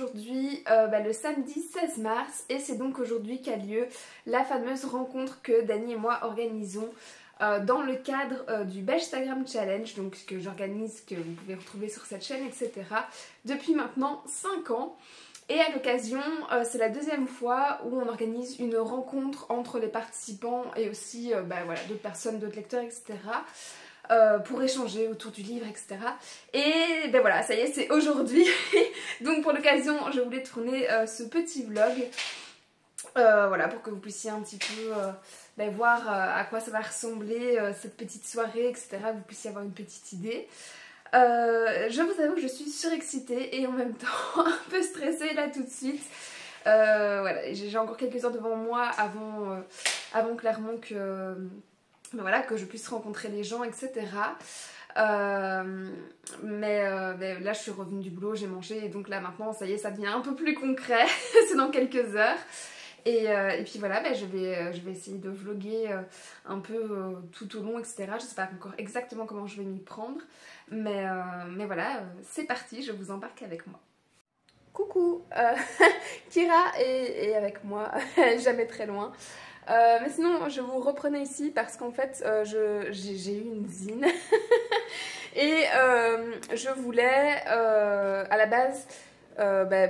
aujourd'hui le samedi 16 mars et c'est donc aujourd'hui qu'a lieu la fameuse rencontre que Dani et moi organisons dans le cadre du Beshtagram Challenge, donc que j'organise, que vous pouvez retrouver sur cette chaîne, etc. depuis maintenant 5 ans. Et à l'occasion, c'est la deuxième fois où on organise une rencontre entre les participants et aussi voilà, d'autres personnes, d'autres lecteurs, etc. Pour échanger autour du livre, etc. Et ben voilà, ça y est, c'est aujourd'hui. Donc pour l'occasion, je voulais tourner ce petit vlog. Voilà, pour que vous puissiez un petit peu voir à quoi ça va ressembler cette petite soirée, etc. Que vous puissiez avoir une petite idée. Je vous avoue que je suis surexcitée et en même temps un peu stressée là tout de suite. Voilà, j'ai encore quelques heures devant moi avant clairement que, voilà, que je puisse rencontrer les gens, etc. Mais là je suis revenue du boulot, j'ai mangé et donc là maintenant ça y est, ça devient un peu plus concret. C'est dans quelques heures. Et puis voilà, je vais essayer de vlogger un peu tout au long, etc. Je sais pas encore exactement comment je vais m'y prendre. Mais voilà, c'est parti, je vous embarque avec moi. Coucou, Kira est avec moi, jamais très loin. Mais sinon, je vous reprenais ici parce qu'en fait, j'ai eu une zine. Et je voulais, à la base,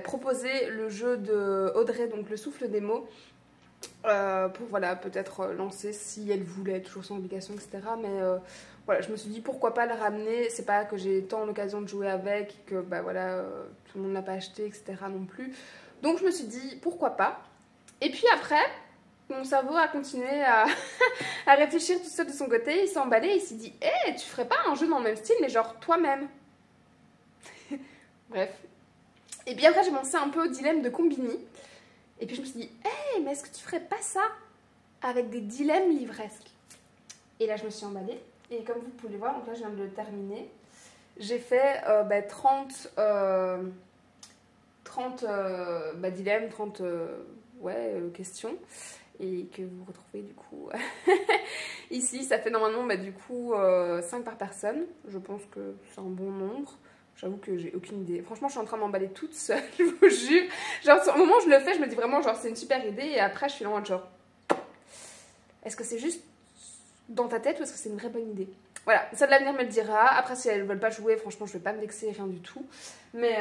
proposer le jeu de Audrey, donc le souffle des mots, pour voilà, peut-être lancer si elle voulait, toujours sans obligation, etc. Mais voilà, je me suis dit pourquoi pas la ramener. C'est pas que j'ai tant l'occasion de jouer avec, que voilà, tout le monde l'a pas acheté, etc. non plus. Donc je me suis dit pourquoi pas. Et puis après, mon cerveau a continué à, à réfléchir tout seul de son côté. Il s'est emballé et il s'est dit hey, tu ferais pas un jeu dans le même style, mais genre toi-même. Bref. Et puis après, j'ai pensé un peu au dilemme de Combini. Et puis je me suis dit, hey, mais est-ce que tu ferais pas ça avec des dilemmes livresques? Et là, je me suis emballée. Et comme vous pouvez le voir, donc là, je viens de le terminer. J'ai fait 30 dilemmes, 30 questions. Et que vous retrouvez du coup ici. Ça fait normalement du coup 5 par personne. Je pense que c'est un bon nombre. J'avoue que j'ai aucune idée. Franchement, je suis en train de m'emballer toute seule, je vous jure. Genre, au moment où je le fais, je me dis vraiment, genre, c'est une super idée. Et après, je suis là en mode genre, est-ce que c'est juste dans ta tête ou est-ce que c'est une vraie bonne idée? Voilà, ça de l'avenir me le dira. Après, si elles ne veulent pas jouer, franchement, je vais pas me vexer, rien du tout. Mais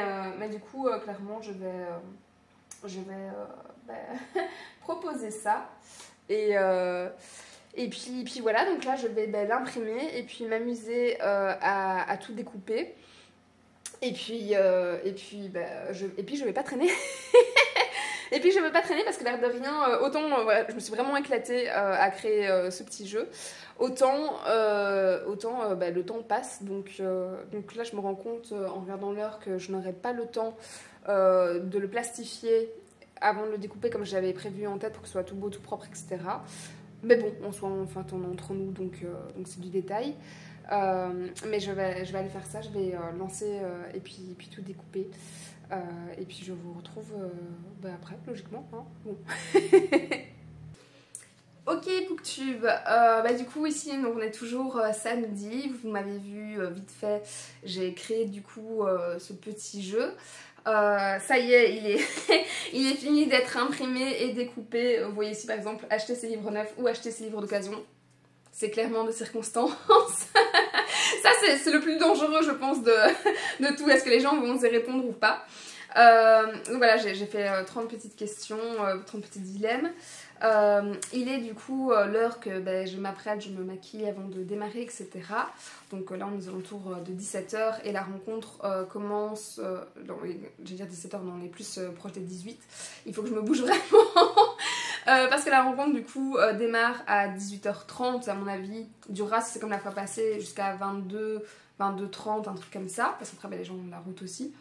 du coup, clairement, je vais proposer ça. Et puis voilà, donc là, je vais l'imprimer et puis m'amuser à tout découper. Et puis je vais pas traîner. Et puis je vais pas traîner parce que l'air de rien, autant voilà, je me suis vraiment éclatée à créer ce petit jeu, autant le temps passe. Donc là je me rends compte en regardant l'heure que je n'aurai pas le temps de le plastifier avant de le découper comme j'avais prévu en tête pour que ce soit tout beau, tout propre, etc. Mais bon, on est entre nous, donc c'est du détail. Mais je vais aller faire ça, je vais lancer et puis tout découper. Et puis je vous retrouve après, logiquement. Hein, bon. Ok, Booktube. Du coup, ici, donc, on est toujours samedi. Vous m'avez vu vite fait, j'ai créé du coup ce petit jeu. Ça y est, il est fini d'être imprimé et découpé. Vous voyez ici par exemple acheter ses livres neufs ou acheter ses livres d'occasion. C'est clairement de circonstance. Ça c'est le plus dangereux je pense de tout. Est-ce que les gens vont oser répondre ou pas? Donc voilà, j'ai fait 30 petites questions, 30 petits dilemmes. Il est du coup l'heure que je m'apprête, je me maquille avant de démarrer, etc. Donc là on est aux alentours de 17h et la rencontre commence, je vais dire 17h, non on est plus proche des 18. Il faut que je me bouge vraiment parce que la rencontre du coup démarre à 18h30 à mon avis, durera si c'est comme la fois passée jusqu'à 22h30, un truc comme ça, parce qu'après les gens ont de la route aussi.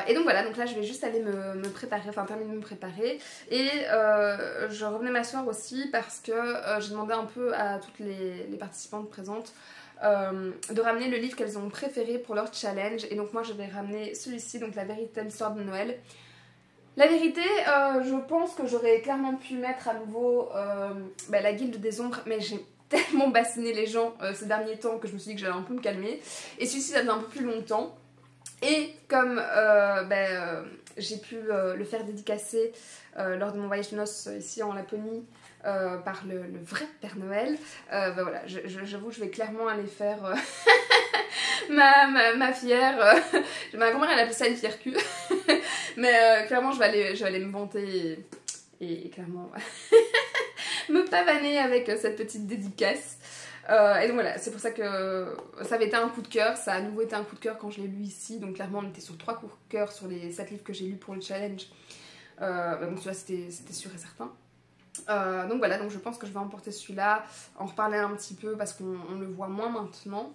Et donc voilà, donc là je vais juste aller me préparer, enfin terminer de me préparer. Et je revenais m'asseoir aussi parce que j'ai demandé un peu à toutes les participantes présentes de ramener le livre qu'elles ont préféré pour leur challenge. Et donc moi je vais ramener celui-ci, donc La véritable histoire de Noël. La vérité, je pense que j'aurais clairement pu mettre à nouveau la Guilde des Ombres, mais j'ai tellement bassiné les gens ces derniers temps que je me suis dit que j'allais un peu me calmer. Et celui-ci ça fait un peu plus longtemps. Et comme j'ai pu le faire dédicacer lors de mon voyage de noces ici en Laponie par le vrai Père Noël, voilà, j'avoue je vais clairement aller faire ma fière. Ma grand-mère elle appelait ça une fière cul. Mais clairement je vais aller me vanter et clairement me pavaner avec cette petite dédicace. Et donc voilà, c'est pour ça que ça avait été un coup de cœur, ça a à nouveau été un coup de cœur quand je l'ai lu ici, donc clairement on était sur 3 coups de cœur sur les 7 livres que j'ai lus pour le challenge. Bon celui-là c'était sûr et certain. Donc voilà, donc je pense que je vais emporter celui-là, en reparler un petit peu parce qu'on le voit moins maintenant.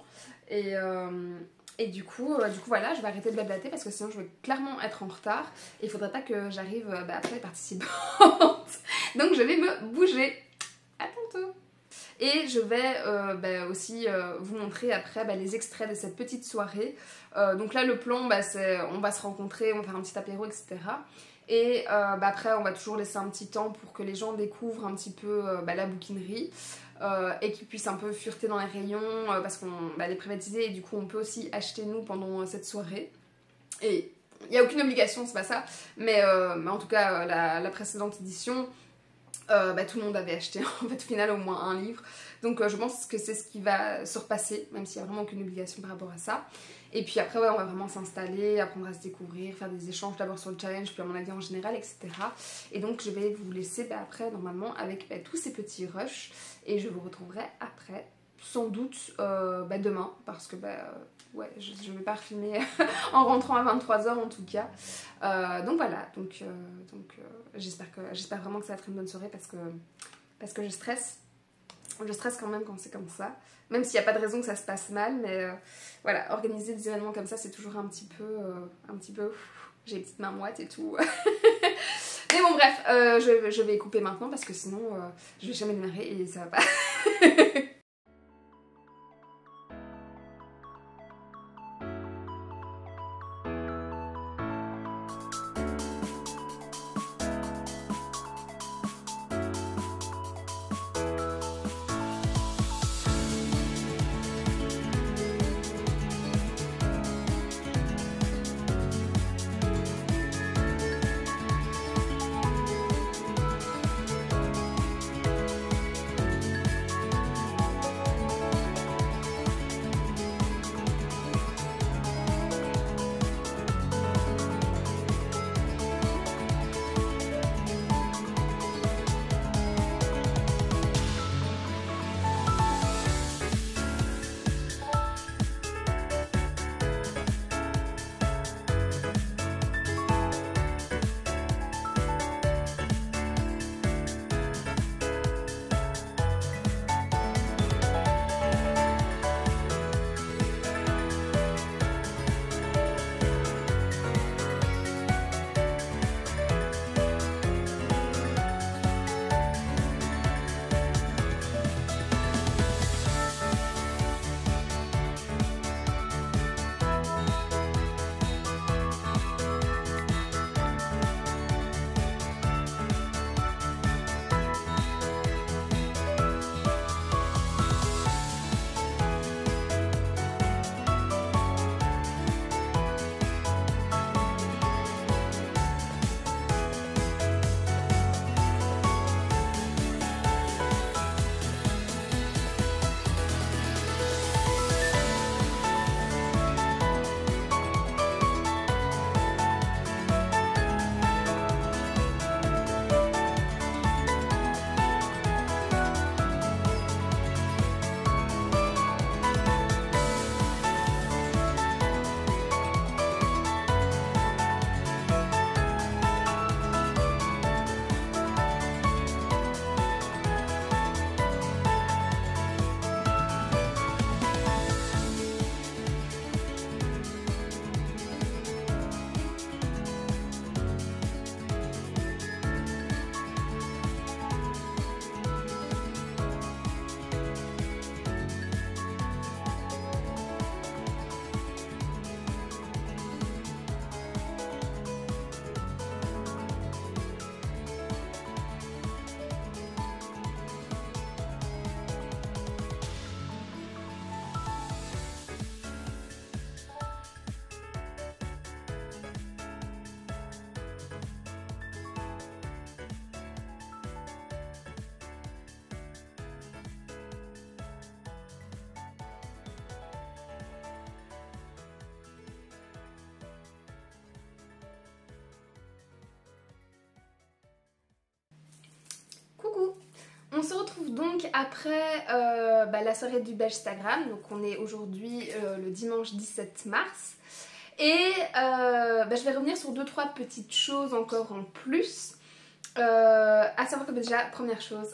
Et du coup voilà, je vais arrêter de blablater parce que sinon je vais clairement être en retard et il faudrait pas que j'arrive après les participantes. Donc je vais me bouger. À tantôt. Et je vais aussi vous montrer après les extraits de cette petite soirée. Donc là le plan c'est on va se rencontrer, on va faire un petit apéro, etc. Et après on va toujours laisser un petit temps pour que les gens découvrent un petit peu la bouquinerie. Et qu'ils puissent un peu fureter dans les rayons parce qu'on est privatisé et du coup on peut aussi acheter nous pendant cette soirée. Et il n'y a aucune obligation, c'est pas ça, mais en tout cas la précédente édition, tout le monde avait acheté en fait au final au moins un livre. Donc je pense que c'est ce qui va se repasser, même s'il n'y a vraiment aucune obligation par rapport à ça. Et puis après, ouais, on va vraiment s'installer, apprendre à se découvrir, faire des échanges d'abord sur le challenge, puis à mon avis en général, etc. Et donc je vais vous laisser après, normalement, avec tous ces petits rushs. Et je vous retrouverai après, sans doute demain, parce que ouais, je ne vais pas refilmer en rentrant à 23 h en tout cas. Donc voilà, j'espère vraiment que ça va être une bonne soirée parce que je stresse. Je stresse quand même quand c'est comme ça, même s'il n'y a pas de raison que ça se passe mal, mais voilà, organiser des événements comme ça c'est toujours un petit peu j'ai les petites mains moites et tout. Mais bon bref, je vais couper maintenant parce que sinon je vais jamais démarrer et ça va pas. on se retrouve donc après la soirée du Belgstagram, donc on est aujourd'hui le dimanche 17 mars. Et je vais revenir sur 2-3 petites choses encore en plus. À savoir que déjà, première chose,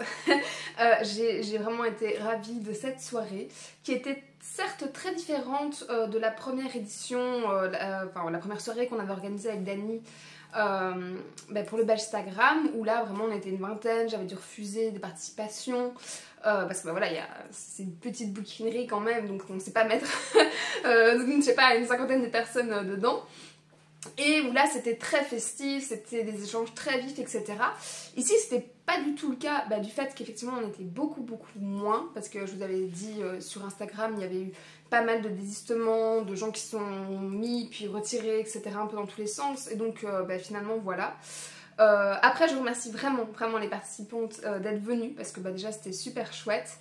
j'ai vraiment été ravie de cette soirée qui était certes très différente de la première édition, la première soirée qu'on avait organisée avec Dani pour le Belgstagram, où là vraiment on était une vingtaine, j'avais dû refuser des participations parce que voilà, c'est une petite bouquinerie quand même, donc on ne sait pas mettre je sais pas, une cinquantaine de personnes dedans. Et où là c'était très festif, c'était des échanges très vifs, etc. Ici c'était pas du tout le cas du fait qu'effectivement on était beaucoup moins, parce que je vous avais dit sur Instagram il y avait eu pas mal de désistements, de gens qui sont mis puis retirés, etc. un peu dans tous les sens, et donc finalement voilà. Après je remercie vraiment les participantes d'être venues, parce que déjà c'était super chouette.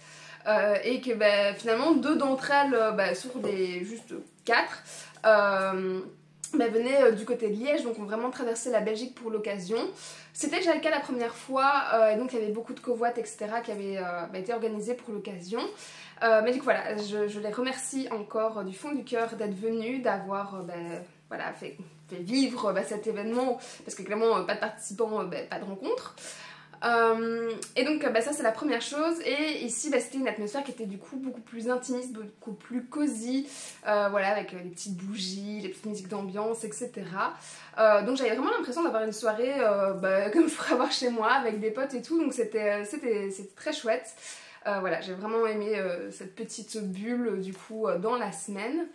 Et que finalement 2 d'entre elles, sur des juste 4, venaient du côté de Liège, donc ont vraiment traversé la Belgique pour l'occasion. C'était déjà le cas la première fois, et donc il y avait beaucoup de covoites, etc. qui avaient été organisées pour l'occasion. Mais du coup voilà, je les remercie encore du fond du cœur d'être venus, d'avoir fait vivre cet événement, parce que clairement pas de participants, pas de rencontre. Et donc ça c'est la première chose. Et ici c'était une atmosphère qui était du coup beaucoup plus intimiste, beaucoup plus cosy, avec les petites bougies, les petites musiques d'ambiance, etc. Donc j'avais vraiment l'impression d'avoir une soirée comme je pourrais avoir chez moi avec des potes et tout, donc c'était très chouette. J'ai vraiment aimé cette petite bulle du coup dans la semaine.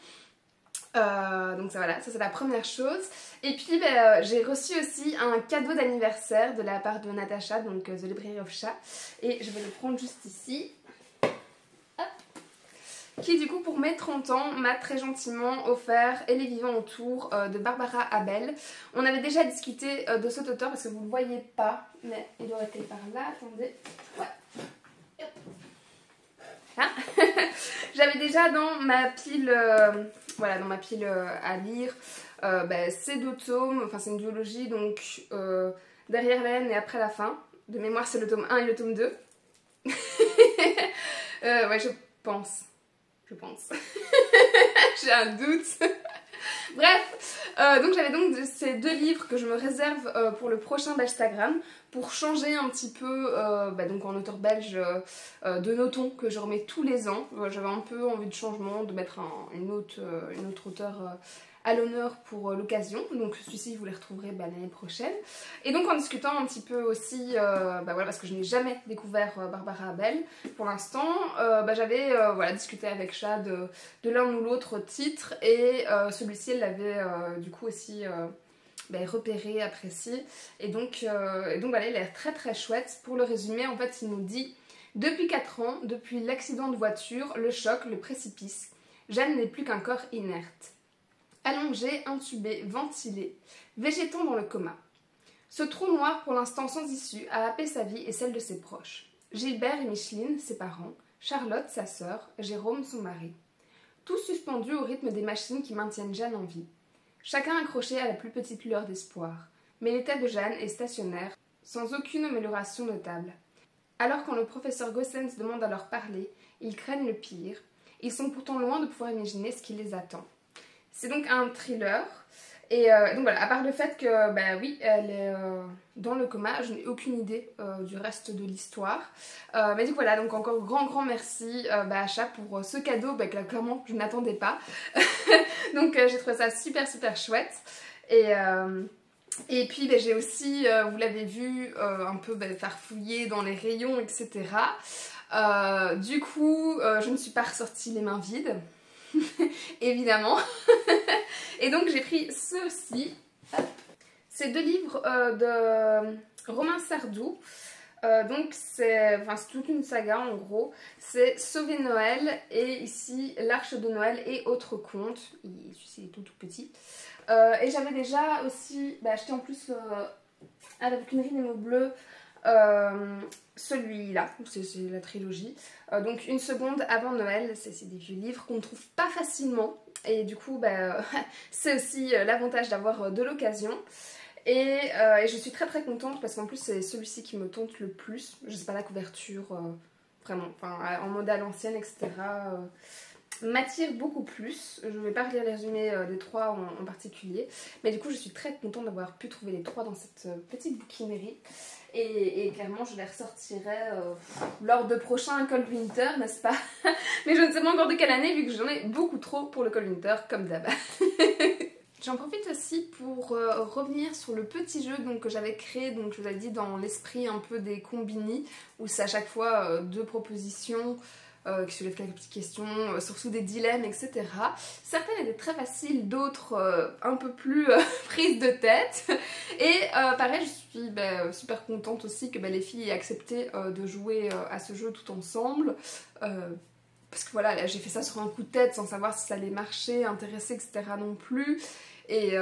Donc ça c'est la première chose. Et puis j'ai reçu aussi un cadeau d'anniversaire de la part de Natacha, donc The Library of Chat, et je vais le prendre juste ici. Hop. Qui du coup pour mes 30 ans m'a très gentiment offert Et les vivants autour de Barbara Abel. On avait déjà discuté de cet auteur parce que vous ne le voyez pas, mais il aurait été par là, attendez. Ouais. Hein. J'avais déjà dans ma pile à lire ces 2 tomes, enfin c'est une duologie, donc derrière la haine et après la fin. De mémoire c'est le tome 1 et le tome 2. Je pense. J'ai un doute. Bref, donc j'avais donc ces 2 livres que je me réserve pour le prochain Belgstagram, pour changer un petit peu donc en auteur belge de Noton que je remets tous les ans. J'avais un peu envie de changement, de mettre une autre auteure à l'honneur pour l'occasion, donc celui-ci vous les retrouverez l'année prochaine. Et donc en discutant un petit peu aussi, parce que je n'ai jamais découvert Barbara Abel pour l'instant, j'avais discuté avec Chat de l'un ou l'autre titre, et celui-ci elle l'avait du coup aussi repéré, apprécié, et donc il a l'air très chouette. Pour le résumer, en fait il nous dit: depuis 4 ans, depuis l'accident de voiture, le choc, le précipice, Jeanne n'est plus qu'un corps inerte. Allongée, intubée, ventilée, végétant dans le coma. Ce trou noir pour l'instant sans issue a happé sa vie et celle de ses proches. Gilbert et Micheline, ses parents, Charlotte, sa sœur, Jérôme, son mari. Tous suspendus au rythme des machines qui maintiennent Jeanne en vie. Chacun accroché à la plus petite lueur d'espoir. Mais l'état de Jeanne est stationnaire, sans aucune amélioration notable. Alors quand le professeur Gossens demande à leur parler, ils craignent le pire. Ils sont pourtant loin de pouvoir imaginer ce qui les attend. C'est donc un thriller, et donc voilà, à part le fait que, oui, elle est dans le coma, je n'ai aucune idée du reste de l'histoire. Mais du coup voilà, donc encore grand merci à Chat pour ce cadeau que là, clairement je n'attendais pas. Donc j'ai trouvé ça super chouette. Et puis j'ai aussi, vous l'avez vu, un peu farfouillé dans les rayons, etc. Du coup, je ne suis pas ressortie les mains vides. Évidemment. Et donc j'ai pris ceci. C'est 2 livres de Romain Sardou. Donc c'est toute une saga en gros. C'est Sauver Noël, et ici L'Arche de Noël et autres contes. Celui-ci est tout petit. Et j'avais déjà aussi acheté en plus à la bouquinerie des mots bleus celui-là, c'est la trilogie. Donc Une seconde avant Noël, c'est des vieux livres qu'on ne trouve pas facilement, et du coup c'est aussi l'avantage d'avoir de l'occasion. Et je suis très très contente parce qu'en plus c'est celui-ci qui me tente le plus. Je sais pas, la couverture, vraiment, enfin en mode à l'ancienne, etc. M'attire beaucoup plus. Je ne vais pas relire les résumés des trois en particulier, mais du coup je suis très contente d'avoir pu trouver les trois dans cette petite bouquinerie. Et clairement je les ressortirai lors de prochains Cold Winter, n'est-ce pas? Mais je ne sais pas encore de quelle année vu que j'en ai beaucoup trop pour le Cold Winter comme d'hab. J'en profite aussi pour revenir sur le petit jeu donc, que j'avais créé, donc je vous ai dit dans l'esprit un peu des combini, où c'est à chaque fois deux propositions qui soulèvent quelques petites questions, surtout des dilemmes, etc. Certaines étaient très faciles, d'autres un peu plus prises de tête. Et pareil, je suis super contente aussi que les filles aient accepté de jouer à ce jeu tout ensemble. Parce que voilà, j'ai fait ça sur un coup de tête sans savoir si ça allait marcher, intéresser, etc. non plus. Et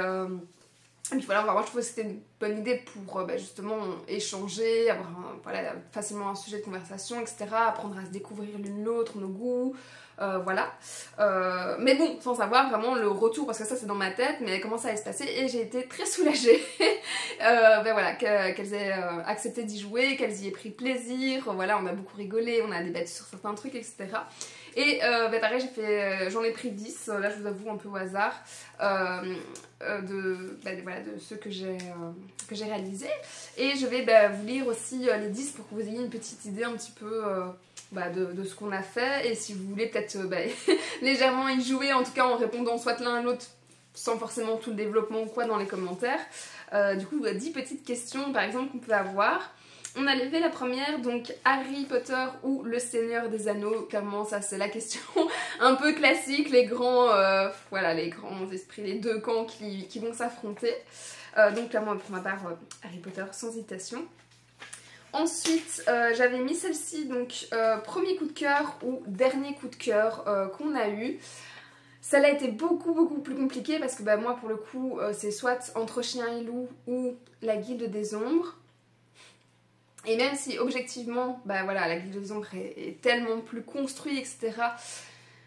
puis voilà, moi je trouvais que c'était une bonne idée pour justement échanger, avoir voilà, facilement un sujet de conversation, etc. Apprendre à se découvrir l'une l'autre, nos goûts, voilà. Mais bon, sans savoir vraiment le retour, parce que ça c'est dans ma tête, mais comment ça allait se passer. Et j'ai été très soulagée voilà, qu'elles aient accepté d'y jouer, qu'elles y aient pris plaisir. Voilà, on a beaucoup rigolé, on a débattu sur certains trucs, etc. Et pareil, j'en ai pris 10, là je vous avoue un peu au hasard, de ceux que j'ai réalisés. Et je vais vous lire aussi les 10 pour que vous ayez une petite idée un petit peu de ce qu'on a fait. Et si vous voulez peut-être légèrement y jouer, en tout cas en répondant soit l'un à l'autre, sans forcément tout le développement ou quoi dans les commentaires. Du coup, 10 petites questions par exemple qu'on peut avoir. On a levé la première, donc Harry Potter ou le Seigneur des Anneaux. Clairement, ça c'est la question un peu classique, les grands, voilà, les grands esprits, les deux camps qui vont s'affronter. Donc clairement, pour ma part, Harry Potter sans hésitation. Ensuite, j'avais mis celle-ci, donc premier coup de cœur ou dernier coup de cœur qu'on a eu. Celle-là a été beaucoup plus compliquée parce que moi pour le coup, c'est soit Entre Chien et Loup ou La Guilde des Ombres. Et même si objectivement, voilà, La Guilde des Ombres est tellement plus construit, etc.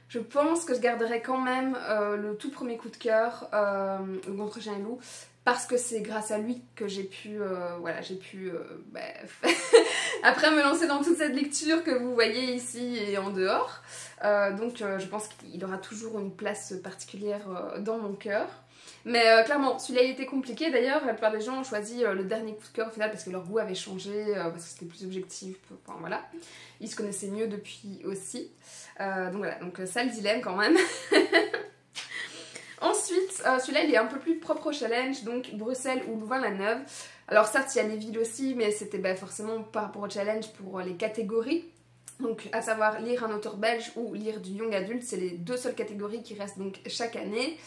Je pense que je garderai quand même le tout premier coup de cœur, Entre Chien et Loup, parce que c'est grâce à lui que j'ai pu, après me lancer dans toute cette lecture que vous voyez ici et en dehors. Donc je pense qu'il aura toujours une place particulière dans mon cœur. Mais clairement, celui-là il était compliqué. D'ailleurs, la plupart des gens ont choisi le dernier coup de cœur au final parce que leur goût avait changé, parce que c'était plus objectif. Enfin voilà, ils se connaissaient mieux depuis aussi. Donc voilà, donc ça le dilemme quand même. Ensuite, celui-là il est un peu plus propre au challenge, donc Bruxelles ou Louvain-la-Neuve. Alors certes, il y a les villes aussi, mais c'était forcément par rapport au challenge pour les catégories. Donc à savoir lire un auteur belge ou lire du young adulte, c'est les deux seules catégories qui restent donc chaque année.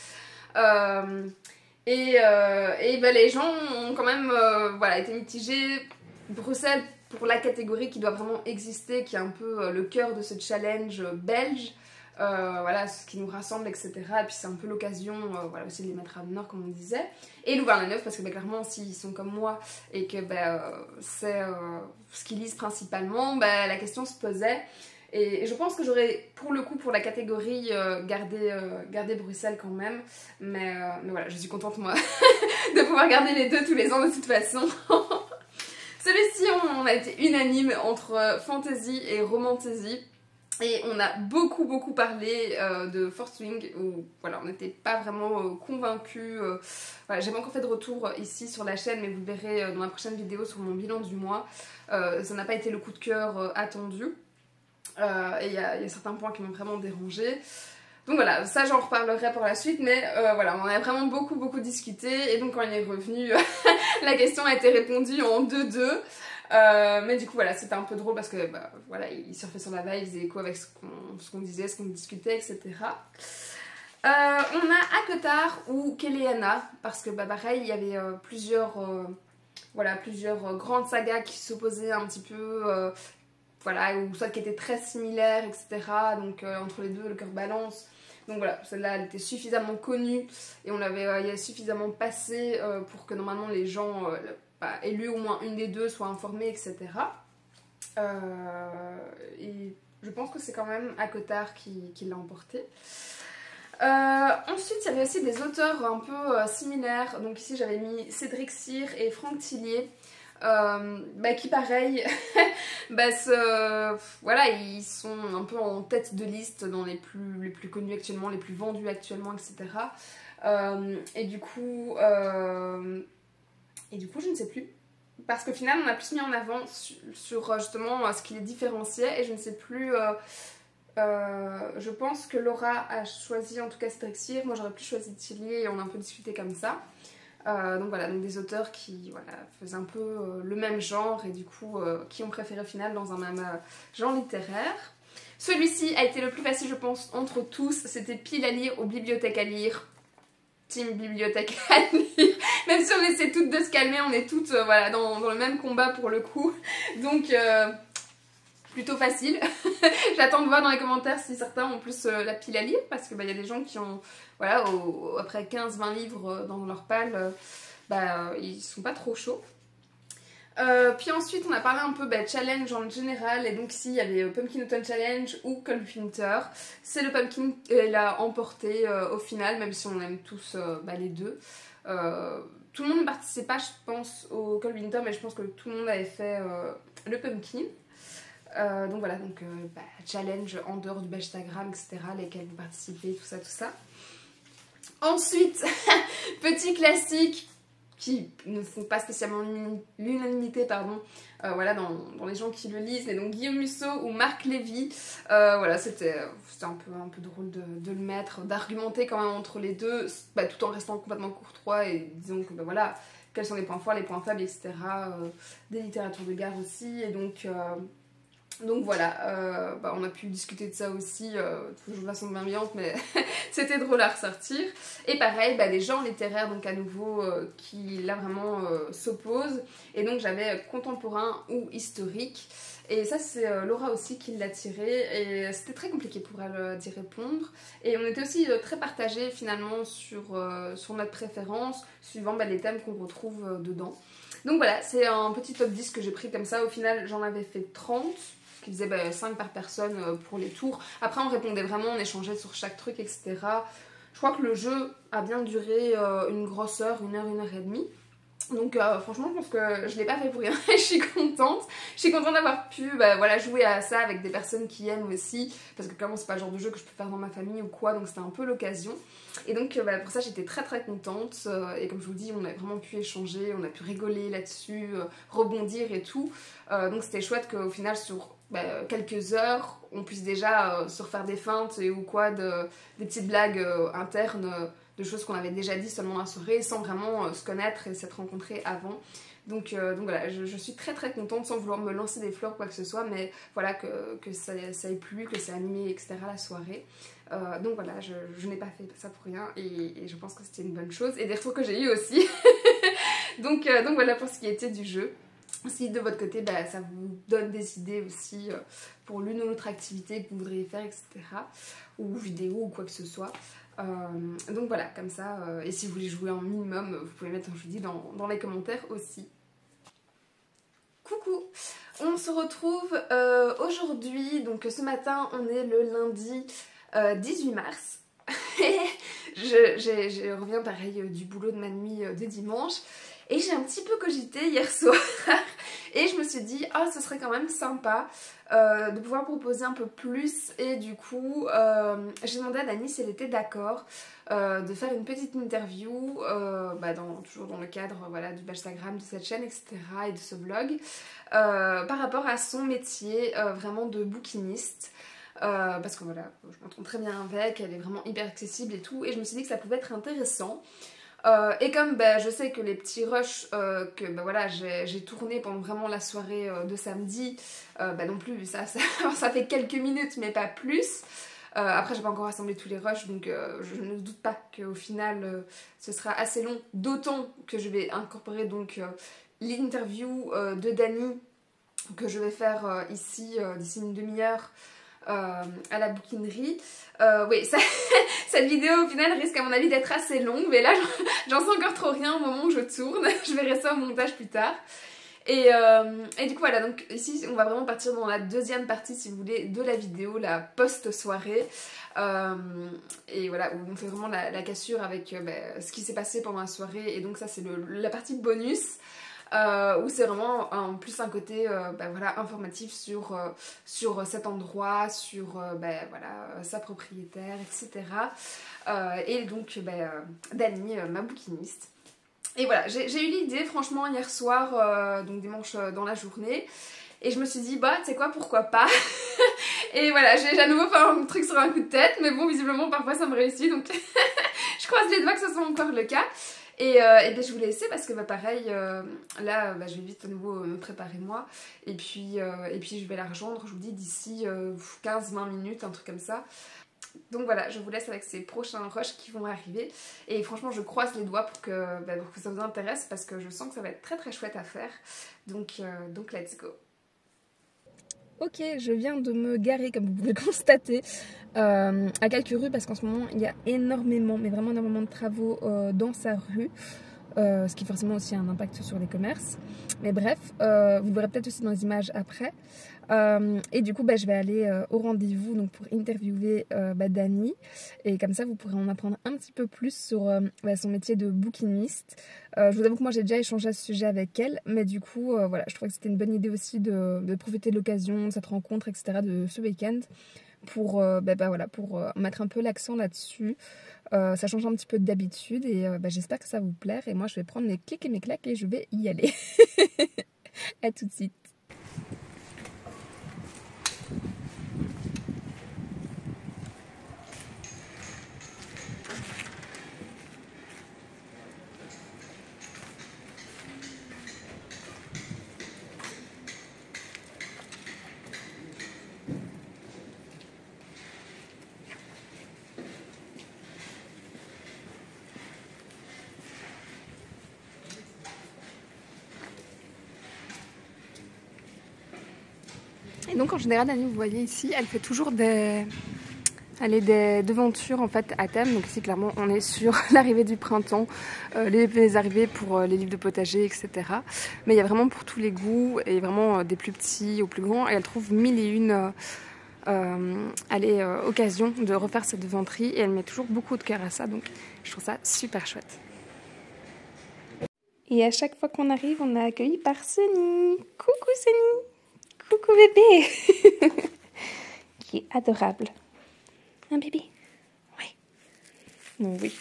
Les gens ont quand même été mitigés. Bruxelles pour la catégorie qui doit vraiment exister, qui est un peu le cœur de ce challenge belge. Voilà, ce qui nous rassemble, etc. Et puis c'est un peu l'occasion aussi de les mettre à l'honneur comme on disait. Et Louvain-la-Neuve parce que clairement s'ils sont comme moi et que c'est ce qu'ils lisent principalement, la question se posait. Et je pense que j'aurais pour le coup pour la catégorie gardé Bruxelles quand même. Mais voilà, je suis contente moi de pouvoir garder les deux tous les ans de toute façon. Celui-ci on a été unanime entre fantasy et romantasy. Et on a beaucoup parlé de Fourth Wing où voilà, on n'était pas vraiment convaincus. Voilà, j'ai pas encore fait de retour ici sur la chaîne, mais vous le verrez dans la prochaine vidéo sur mon bilan du mois. Ça n'a pas été le coup de cœur attendu. Et il y a certains points qui m'ont vraiment dérangé. Donc voilà, ça j'en reparlerai pour la suite, mais voilà, on a vraiment beaucoup discuté. Et donc quand il est revenu, la question a été répondue en 2-2. Mais du coup voilà, c'était un peu drôle parce que voilà, il surfait sur la vibe, il faisait écho avec ce qu'on disait, ce qu'on discutait, etc. On a Akotar ou Keleana parce que pareil, il y avait plusieurs grandes sagas qui s'opposaient un petit peu, ou soit qui étaient très similaires, etc. Donc entre les deux, le cœur balance. Donc voilà, celle-là elle était suffisamment connue et on l'avait suffisamment passé pour que normalement les gens aient lu au moins une des deux, soient informés, etc. Et je pense que c'est quand même Akotar qui l'a emporté. Ensuite, il y avait aussi des auteurs un peu similaires. Donc ici, j'avais mis Cédric Cyr et Franck Tillier. Qui pareil, voilà, ils sont un peu en tête de liste dans les plus connus actuellement, les plus vendus actuellement, etc. Et du coup, je ne sais plus. Parce qu'au final, on a plus mis en avant sur justement ce qui les différenciait. Et je ne sais plus... je pense que Laura a choisi en tout cas Cédric Cyr. Moi, j'aurais plus choisi Tillier et on a un peu discuté comme ça. Donc voilà, donc des auteurs qui faisaient un peu le même genre et du coup qui ont préféré au final dans un même genre littéraire. Celui-ci a été le plus facile je pense entre tous, c'était Pile à lire ou Bibliothèque à lire. Team Bibliothèque à lire. Même si on essaie toutes de se calmer, on est toutes dans le même combat pour le coup. Donc plutôt facile. J'attends de voir dans les commentaires si certains ont plus la pile à lire parce que y a des gens qui ont, après 15-20 livres dans leur palle, ils sont pas trop chauds. Puis ensuite on a parlé un peu challenge en général et donc ici il y avait Pumpkin Autumn Challenge ou Cold Winter. C'est le Pumpkin qui l'a emporté au final même si on aime tous les deux. Tout le monde ne participait pas je pense au Cold Winter mais je pense que tout le monde avait fait le Pumpkin. Donc voilà, challenge en dehors du Instagram, etc. lesquels vous participez, tout ça. Ensuite, petit classique qui ne font pas spécialement l'unanimité, pardon, dans les gens qui le lisent, mais donc Guillaume Musso ou Marc Lévy, c'était un peu drôle de le mettre, d'argumenter quand même entre les deux, tout en restant complètement courtois et disons que quels sont les points forts, les points faibles, etc. Des littératures de gare aussi, et donc voilà, on a pu discuter de ça aussi, toujours de façon bienveillante, mais c'était drôle à ressortir. Et pareil, des genres littéraires, donc à nouveau, qui là vraiment s'opposent. Et donc j'avais contemporain ou historique. Et ça c'est Laura aussi qui l'a tiré, et c'était très compliqué pour elle d'y répondre. Et on était aussi très partagés finalement sur notre préférence, suivant les thèmes qu'on retrouve dedans. Donc voilà, c'est un petit top 10 que j'ai pris comme ça. Au final, j'en avais fait 30. Qui faisait 5 par personne pour les tours. Après on répondait vraiment, on échangeait sur chaque truc, etc. Je crois que le jeu a bien duré une grosse heure, 1 heure, 1 heure et demie. Donc franchement je pense que je l'ai pas fait pour rien. Je suis contente. Je suis contente d'avoir pu jouer à ça avec des personnes qui aiment aussi. Parce que clairement c'est pas le genre de jeu que je peux faire dans ma famille ou quoi. Donc c'était un peu l'occasion. Et donc pour ça j'étais très très contente. Et comme je vous dis on a vraiment pu échanger, on a pu rigoler là-dessus, rebondir et tout. Donc c'était chouette qu'au final sur quelques heures on puisse déjà se refaire des feintes ou quoi, des petites blagues internes, de choses qu'on avait déjà dit seulement dans la soirée sans vraiment se connaître et s'être rencontrés avant. Donc voilà, je suis très très contente sans vouloir me lancer des fleurs ou quoi que ce soit, mais voilà que ça ait plu, que ça a animé etc. la soirée. Donc voilà, je n'ai pas fait ça pour rien et je pense que c'était une bonne chose et des retours que j'ai eu aussi. donc voilà pour ce qui était du jeu. Si de votre côté ça vous donne des idées aussi pour l'une ou l'autre activité que vous voudriez faire, etc. ou vidéo ou quoi que ce soit. Donc voilà, comme ça, et si vous voulez jouer un minimum, vous pouvez mettre, je vous dis, dans les commentaires aussi. Coucou! On se retrouve aujourd'hui, donc ce matin on est le lundi 18 mars. je reviens pareil du boulot de ma nuit de dimanche. Et j'ai un petit peu cogité hier soir et je me suis dit ce serait quand même sympa de pouvoir proposer un peu plus. Et du coup j'ai demandé à Dani si elle était d'accord de faire une petite interview toujours dans le cadre du Instagram de cette chaîne, etc. et de ce vlog par rapport à son métier vraiment de bouquiniste. Parce que voilà, je m'entends très bien avec, elle est vraiment hyper accessible et tout, et je me suis dit que ça pouvait être intéressant. Et comme je sais que les petits rushs que j'ai tourné pendant vraiment la soirée de samedi, non plus, ça fait quelques minutes mais pas plus. Après j'ai pas encore rassemblé tous les rushs, donc je ne doute pas qu'au final ce sera assez long, d'autant que je vais incorporer donc l'interview de Dani que je vais faire ici d'ici une demi-heure à la bouquinerie. Oui, cette vidéo au final risque à mon avis d'être assez longue, mais là j'en sais encore trop rien au moment où je tourne. Je verrai ça au montage plus tard. Et du coup voilà, donc ici on va vraiment partir dans la deuxième partie si vous voulez de la vidéo, la post-soirée. Et voilà, où on fait vraiment la cassure avec ce qui s'est passé pendant la soirée. Et donc ça c'est la partie bonus. Où c'est vraiment en plus un côté voilà, informatif sur cet endroit, sur voilà, sa propriétaire, etc. Et donc Dani, ma bouquiniste. Et voilà, j'ai eu l'idée franchement hier soir, donc dimanche dans la journée, et je me suis dit bah tu sais quoi, pourquoi pas. Et voilà, j'ai à nouveau fait un truc sur un coup de tête, mais bon visiblement parfois ça me réussit, donc je croise les doigts que ce soit encore le cas. Et je vous l'ai laissé parce que pareil, là je vais vite à nouveau me préparer moi, et puis je vais la rejoindre, je vous dis d'ici 15-20 minutes, un truc comme ça. Donc voilà, je vous laisse avec ces prochains rushs qui vont arriver, et franchement je croise les doigts pour que ça vous intéresse, parce que je sens que ça va être très très chouette à faire, donc let's go. Ok, je viens de me garer comme vous pouvez le constater à quelques rues, parce qu'en ce moment il y a énormément, mais vraiment énormément de travaux dans sa rue. Ce qui forcément aussi a un impact sur les commerces. Mais bref, vous le verrez peut-être aussi dans les images après. Et du coup, je vais aller au rendez-vous donc pour interviewer Dani. Et comme ça, vous pourrez en apprendre un petit peu plus sur son métier de bouquiniste. Je vous avoue que moi, j'ai déjà échangé à ce sujet avec elle. Mais du coup, voilà, je trouvais que c'était une bonne idée aussi de profiter de l'occasion, de cette rencontre, etc. de ce week-end. Pour, voilà, pour mettre un peu l'accent là-dessus. Ça change un petit peu d'habitude, et j'espère que ça vous plaire. Et moi je vais prendre mes clics et mes claques et je vais y aller. À tout de suite. Et donc en général, Dani, vous voyez ici, elle fait toujours des devantures en fait à thème. Donc ici clairement on est sur l'arrivée du printemps, les arrivées pour les livres de potager, etc. Mais il y a vraiment pour tous les goûts, et vraiment des plus petits aux plus grands. Et elle trouve mille et une occasions de refaire cette devanterie, et elle met toujours beaucoup de cœur à ça. Donc je trouve ça super chouette. Et à chaque fois qu'on arrive, on est accueilli par Sunny. Coucou Sunny. Coucou bébé. Qui est adorable. Un bébé. Oui. Non, oui.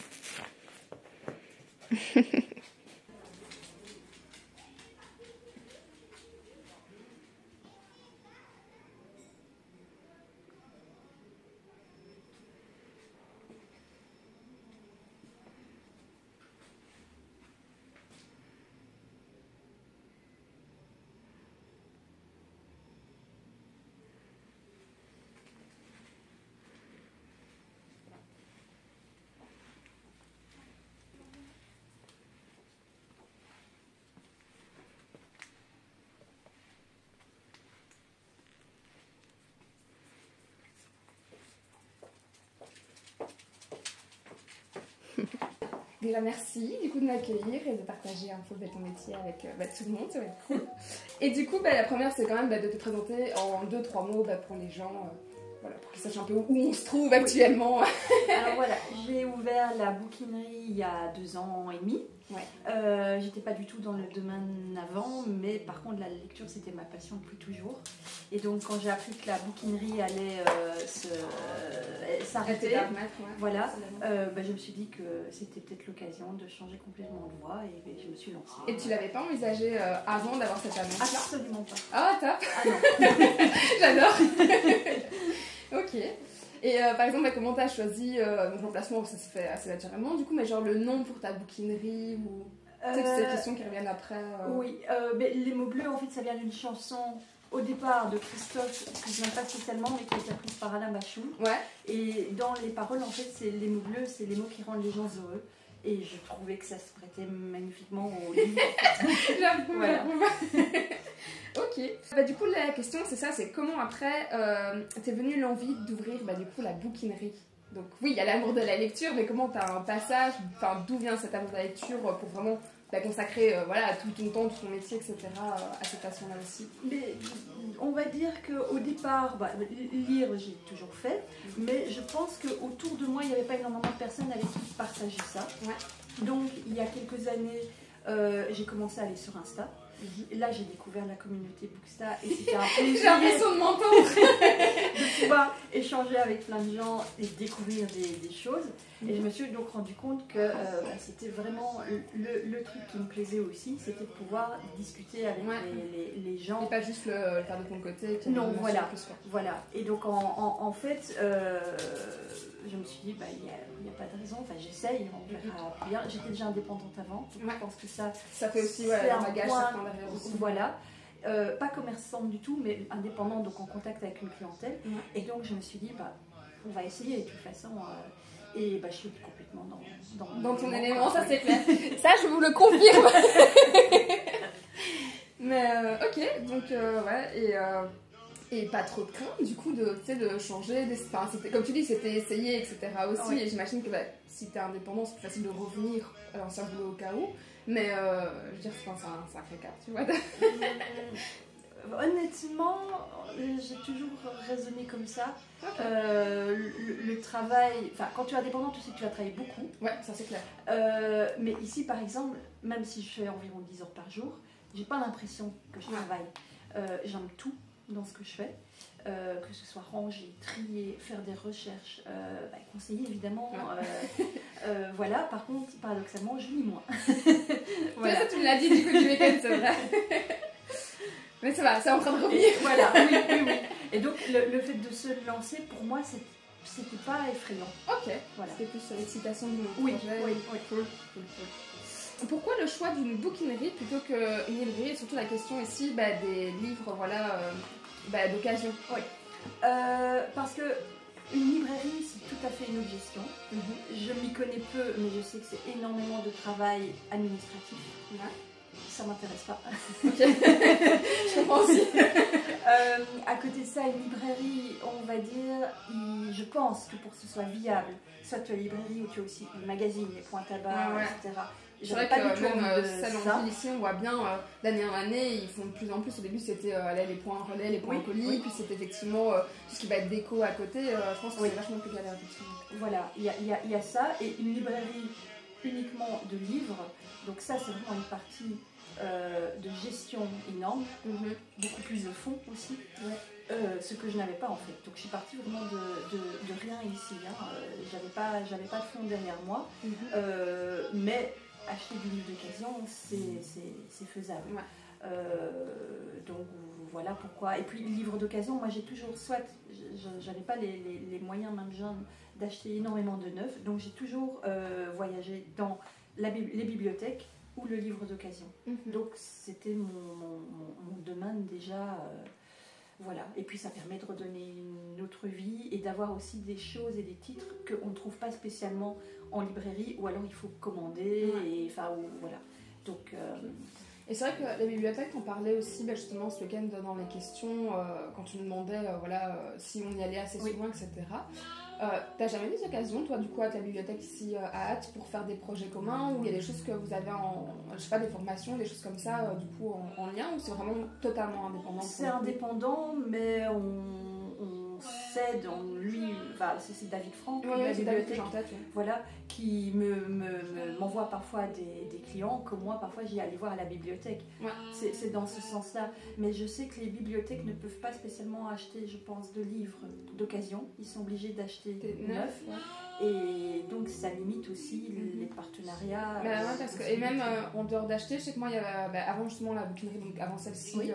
Déjà merci du coup de m'accueillir et de partager un peu ton métier avec tout le monde, ça va être cool. Et du coup la première c'est quand même de te présenter en 2-3 mots pour les gens, voilà, pour qu'ils sachent un peu où on se trouve actuellement. Alors voilà, j'ai ouvert la bouquinerie il y a 2 ans et demi. Ouais. J'étais pas du tout dans le domaine avant, mais par contre la lecture c'était ma passion depuis toujours. Et donc quand j'ai appris que la bouquinerie allait s'arrêter, voilà, je me suis dit que c'était peut-être l'occasion de changer complètement de voie, et je me suis lancée. Et tu l'avais pas envisagé avant d'avoir cette annonce? Absolument pas. Ah top. Ah non. J'adore. Ok. Et par exemple, comment t'as choisi l'emplacement? Ça se fait assez naturellement du coup, mais genre le nom pour ta bouquinerie, ou tu sais, toutes ces questions qui reviennent après. Oui, les mots bleus en fait ça vient d'une chanson au départ de Christophe, que je n'aime pas spécialement, mais qui a été apprise par Alain Bachung. Ouais. Et dans les paroles en fait c'est les mots bleus, c'est les mots qui rendent les gens heureux. Et je trouvais que ça se prêtait magnifiquement au livre. J'avoue, voilà. Ok. Du coup, la question, c'est ça, c'est comment après t'es venue l'envie d'ouvrir du coup la bouquinerie? Donc oui, il y a l'amour de la lecture, mais comment t'as un passage, enfin d'où vient cet amour de la lecture pour vraiment consacrer voilà, tout ton temps, tout ton métier, etc. À cette passion-là aussi. Mais on va dire qu'au départ, lire j'ai toujours fait, mais je pense qu'autour de moi il n'y avait pas énormément de personnes avec qui partager ça. Ouais. Donc il y a quelques années, j'ai commencé à aller sur Insta. Et là j'ai découvert la communauté Booksta et c'était un plaisir. J'ai l'impression de m'entendre de pouvoir échanger avec plein de gens et découvrir des choses. Et je me suis donc rendu compte que c'était vraiment le truc qui me plaisait aussi, c'était de pouvoir discuter avec les gens. Et pas juste le faire de ton côté. Non, voilà. Et donc en fait, je me suis dit, il n'y a pas de raison, j'essaye, on verra bien. J'étais déjà indépendante avant, donc je pense que ça fait aussi un bagage certain derrière aussi. Voilà. Pas commerçante du tout, mais indépendante, donc en contact avec une clientèle. Et donc je me suis dit, on va essayer de toute façon. Et je suis complètement dans ton élément, ça c'est clair. Ça, je vous le confirme. Mais ok, donc et pas trop de crainte du coup de changer. C'était, comme tu dis, c'était essayer, etc. aussi. Ouais. Et j'imagine que si t'es indépendant, c'est plus facile de revenir à l'ancien boulot au cas où. Mais je veux dire, c'est un sacré cap, tu vois. Honnêtement, j'ai toujours raisonné comme ça. Okay. Le travail, quand tu es indépendant, tu sais que tu vas travailler beaucoup. Ouais, ça c'est clair. Mais ici, par exemple, même si je fais environ 10 heures par jour, j'ai pas l'impression que je travaille. J'aime tout dans ce que je fais. Que ce soit ranger, trier, faire des recherches, conseiller évidemment. Voilà, par contre, paradoxalement, je lis moins. Voilà. Ça, tu me l'as dit du coup du week-end, c'est vrai. Mais ça va, c'est en train de revenir. Voilà, oui. Et donc, le fait de se lancer, pour moi, c'était pas effrayant. Ok, voilà. C'était plus l'excitation du projet. Oui. Cool. Pourquoi le choix d'une bouquinerie plutôt qu'une librairie? Et surtout la question ici des livres d'occasion. Oui. Parce que une librairie, c'est tout à fait une autre gestion. Je m'y connais peu, mais je sais que c'est énormément de travail administratif. Ça m'intéresse pas. Ok. Je comprends aussi. À côté de ça, une librairie, on va dire, je pense que pour que ce soit viable, soit tu as une librairie ou tu as aussi un magazine, les points tabac, etc. C'est vrai que même celle en ville ici, on voit bien d'année en année, ils font de plus en plus. Au début, c'était les points relais, les points colis, puis c'était effectivement tout ce qui va être déco à côté. Je pense que c'est vachement plus galère, effectivement. Voilà, il y a ça, et une librairie uniquement de livres, donc ça, c'est vraiment une partie de gestion énorme, beaucoup plus de fonds aussi. Ce que je n'avais pas en fait. Donc je suis partie vraiment de rien ici. J'avais pas de fonds derrière moi, mais acheter du livre d'occasion, c'est faisable. Donc voilà pourquoi. Et puis le livre d'occasion, moi j'ai toujours, j'avais pas les moyens même jeunes d'acheter énormément de neufs, donc j'ai toujours voyagé dans les bibliothèques ou le livre d'occasion. Donc c'était mon domaine déjà. Voilà, et puis ça permet de redonner une autre vie et d'avoir aussi des choses et des titres qu'on ne trouve pas spécialement en librairie, ou alors il faut commander, voilà. Donc, et c'est vrai que la bibliothèque, on parlait aussi justement ce week-end dans les questions, quand tu nous demandais si on y allait assez souvent, etc. T'as jamais eu l'occasion, toi, du coup, à ta bibliothèque ici à Ath, pour faire des projets communs, ou il y a des choses que vous avez je sais pas, des formations, des choses comme ça, du coup, en lien, ou c'est vraiment totalement indépendant? C'est indépendant, mais on s'aide, c'est David Franck, la bibliothèque, voilà, qui m'envoie parfois des clients que moi, parfois, j'y allais voir à la bibliothèque. C'est dans ce sens-là. Mais je sais que les bibliothèques ne peuvent pas spécialement acheter, je pense, de livres d'occasion. Ils sont obligés d'acheter neufs. Et donc ça limite aussi les partenariats. Et même en dehors d'acheter, je sais que moi, il y avait, avant justement la bouquinerie, donc avant celle-ci,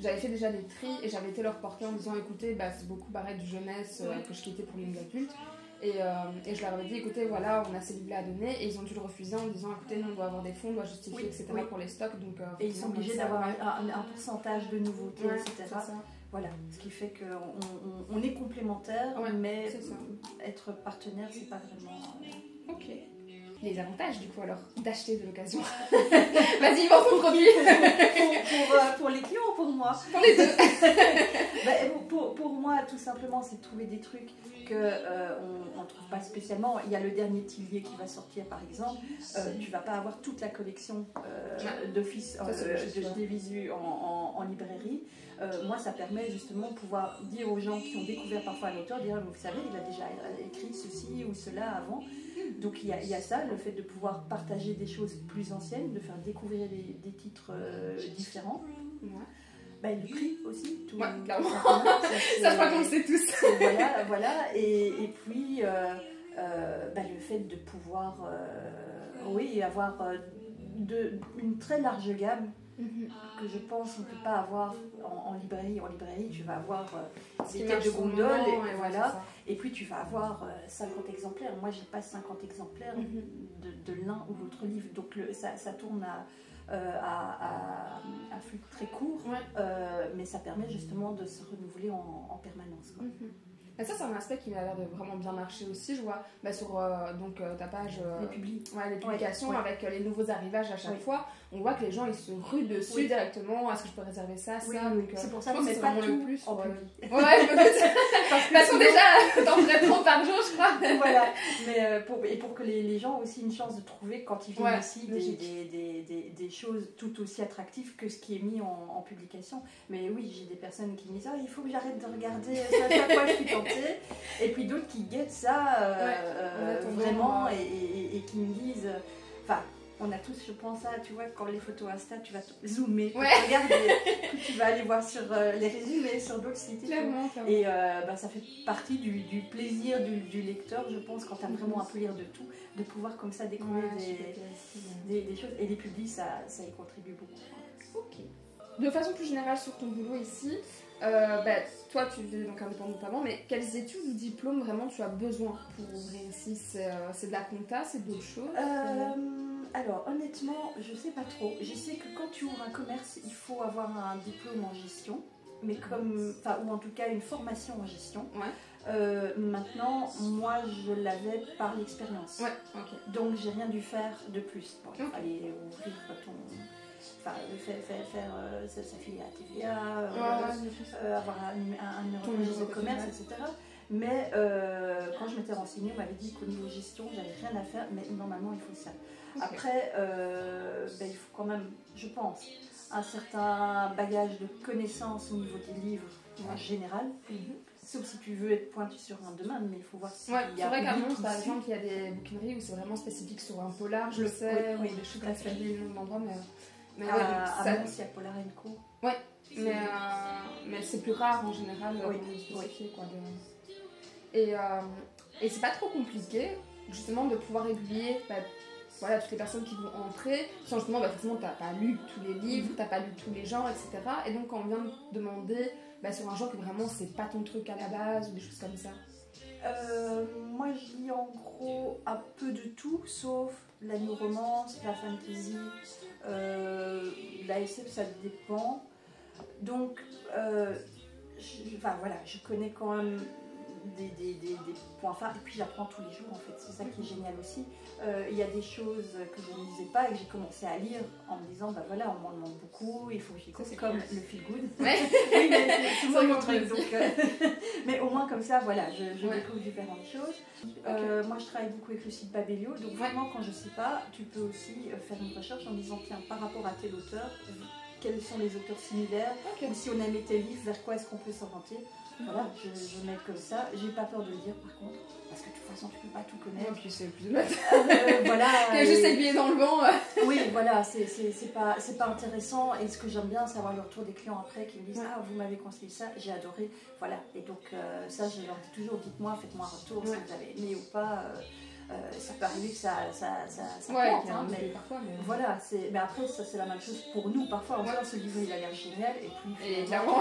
j'avais fait déjà des tris et j'avais été leur porter en disant écoutez, c'est beaucoup pareil du jeunesse que je quittais pour l'une adulte. Et je leur avais dit écoutez, voilà, on a ces livres-là à donner, et ils ont dû le refuser en disant écoutez, nous on doit avoir des fonds, on doit justifier, etc. pour les stocks. Donc, et ils sont obligés d'avoir un pourcentage de nouveautés, etc. Voilà, ce qui fait qu'on est complémentaires, mais être partenaire, c'est pas vraiment... Ok. les avantages du coup alors d'acheter de l'occasion. Vas-y, vends ton produit. Pour les clients ou pour moi? Pour les deux. Pour moi, tout simplement, c'est de trouver des trucs qu'on ne trouve pas spécialement. Il y a le dernier Tillier qui va sortir par exemple. Tu vas pas avoir toute la collection d'office de Visu en librairie. Moi, ça permet justement de pouvoir dire aux gens qui ont découvert parfois un auteur, dire, vous savez, il a déjà écrit ceci ou cela avant. Donc il y a ça, le fait de pouvoir partager des choses plus anciennes, de faire découvrir des titres différents. Ouais. Le prix aussi. Tout, clairement. Ça, je crois qu'on le sait tous. Voilà. Et puis le fait de pouvoir avoir une très large gamme. Que je pense qu'on ne peut pas avoir en librairie. En librairie, tu vas avoir des têtes de gondole, et puis tu vas avoir 50 exemplaires. Moi, j'ai pas 50 exemplaires de l'un ou l'autre livre. Donc ça tourne à flux très court, mais ça permet justement de se renouveler en permanence. Quoi. Et ça, c'est un aspect qui m'a l'air de vraiment bien marcher aussi. Je vois sur ta page les publications avec les nouveaux arrivages à chaque fois. On voit que les gens ils se ruent dessus directement. Est-ce que je peux réserver ça, ça donc, c'est pour ça que c'est vraiment le plus. En public. Je me doute. Parce que déjà, t'en ferais 30 par jour, je crois. Voilà. Mais pour que les gens aient aussi une chance de trouver quand ils viennent ici des choses tout aussi attractives que ce qui est mis en publication. Mais oui, j'ai des personnes qui me disent il faut que j'arrête de regarder ça, à quoi je suis tentée. Et puis d'autres qui guettent ça vraiment et qui me disent on a tous, je pense, ça, tu vois, quand les photos Insta, tu vas zoomer, tu regarder, tu vas aller voir sur les résumés, sur d'autres sites. Clairement. Et ça fait partie du plaisir du lecteur, je pense, quand tu as vraiment un peu lire de tout, de pouvoir comme ça découvrir des choses. Et les publics, ça y contribue beaucoup. Ok. De façon plus générale sur ton boulot ici, toi tu es donc indépendamment, mais quelles études ou diplômes vraiment tu as besoin pour ouvrir ici? C'est de la compta, c'est d'autres choses? Alors honnêtement, je sais pas trop. Je sais que quand tu ouvres un commerce, il faut avoir un diplôme en gestion, mais ou en tout cas une formation en gestion. Maintenant, moi je l'avais par l'expérience. Donc j'ai rien dû faire de plus. Bon, il fallait ouvrir faire sa filiale à TVA, avoir un registre de commerce, etc. Mais quand je m'étais renseignée, on m'avait dit qu'au niveau gestion, j'avais rien à faire, mais normalement il faut ça. Après, il faut quand même, je pense, un certain bagage de connaissances au niveau des livres en général. Sauf si tu veux être pointu sur un domaine, mais il faut voir si il y a. C'est vrai qu'à Mons, par exemple, il y a des bouquineries où c'est vraiment spécifique sur un polar, je le sais, ou des choses comme ça, des noms d'endroits, mais à Mons, il y a Polar & Co. Mais c'est plus rare en général spécifié, quoi. Et c'est pas trop compliqué, justement, de pouvoir aiguiller toutes les personnes qui vont entrer, sans justement, forcément, t'as pas lu tous les livres, t'as pas lu tous les genres, etc. Et donc, quand on vient de demander sur un genre que vraiment c'est pas ton truc à la base, ou des choses comme ça. Moi, je lis en gros un peu de tout, sauf la new romance, la fantasy, la SF, ça dépend. Donc, je connais quand même des points phares, et puis j'apprends tous les jours en fait, c'est ça qui est génial aussi. Il y a des choses que je ne lisais pas et que j'ai commencé à lire en me disant on m'en demande beaucoup, il faut que j'y écoute, c'est comme le feel good. Oui, mais c'est toujours mon truc, donc, mais au moins comme ça, je découvre différentes choses. Moi je travaille beaucoup avec le site Babelio, donc vraiment quand je ne sais pas, tu peux aussi faire une recherche en disant tiens, par rapport à tel auteur, quels sont les auteurs similaires, ou si on aimait tel livre, vers quoi est-ce qu'on peut s'orienter. Voilà, je mets comme ça. J'ai pas peur de le dire par contre, parce que de toute façon tu peux pas tout connaître. Et puis c'est plus bête. Voilà. Juste aiguillé dans le vent. Oui, voilà, c'est pas intéressant. Et ce que j'aime bien, c'est avoir le retour des clients après qui me disent vous m'avez conseillé ça, j'ai adoré. Voilà. Et donc ça, je leur dis toujours dites-moi, faites-moi un retour si vous avez aimé ou pas. Ça peut arriver que ça plante, mais parfois, voilà, mais après ça c'est la même chose pour nous parfois, on sort ce livre il a l'air génial et puis clairement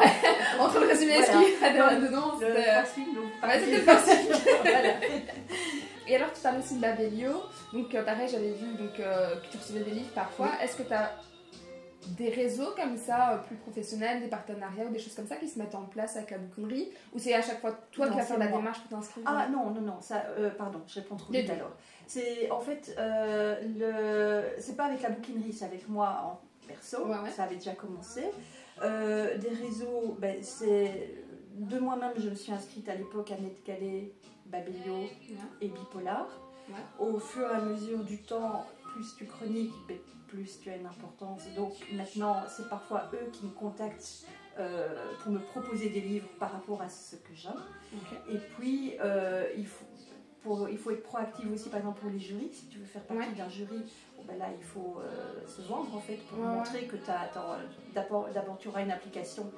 entre le résumé et ce qu'il y a dedans c'était le farci. Et alors tu parles aussi de Babelio, donc pareil j'avais vu que tu recevais des livres parfois, est-ce que tu as des réseaux comme ça, plus professionnels, des partenariats ou des choses comme ça qui se mettent en place avec la bouquinerie? Ou c'est à chaque fois toi qui vas faire la démarche pour t'inscrire? Ah non, ça, pardon, je réponds trop vite alors. C'est en fait, c'est pas avec la bouquinerie, c'est avec moi en perso, ça avait déjà commencé. Des réseaux, c'est de moi-même, je me suis inscrite à l'époque à NetGalley, Babelio et Bipolar. Au fur et à mesure du temps, plus tu chroniques, plus tu as une importance. Donc maintenant, c'est parfois eux qui me contactent pour me proposer des livres par rapport à ce que j'aime. Et puis, il faut être proactif aussi, par exemple pour les jurys. Si tu veux faire partie d'un jury, là il faut se vendre en fait pour montrer que d'abord tu auras une application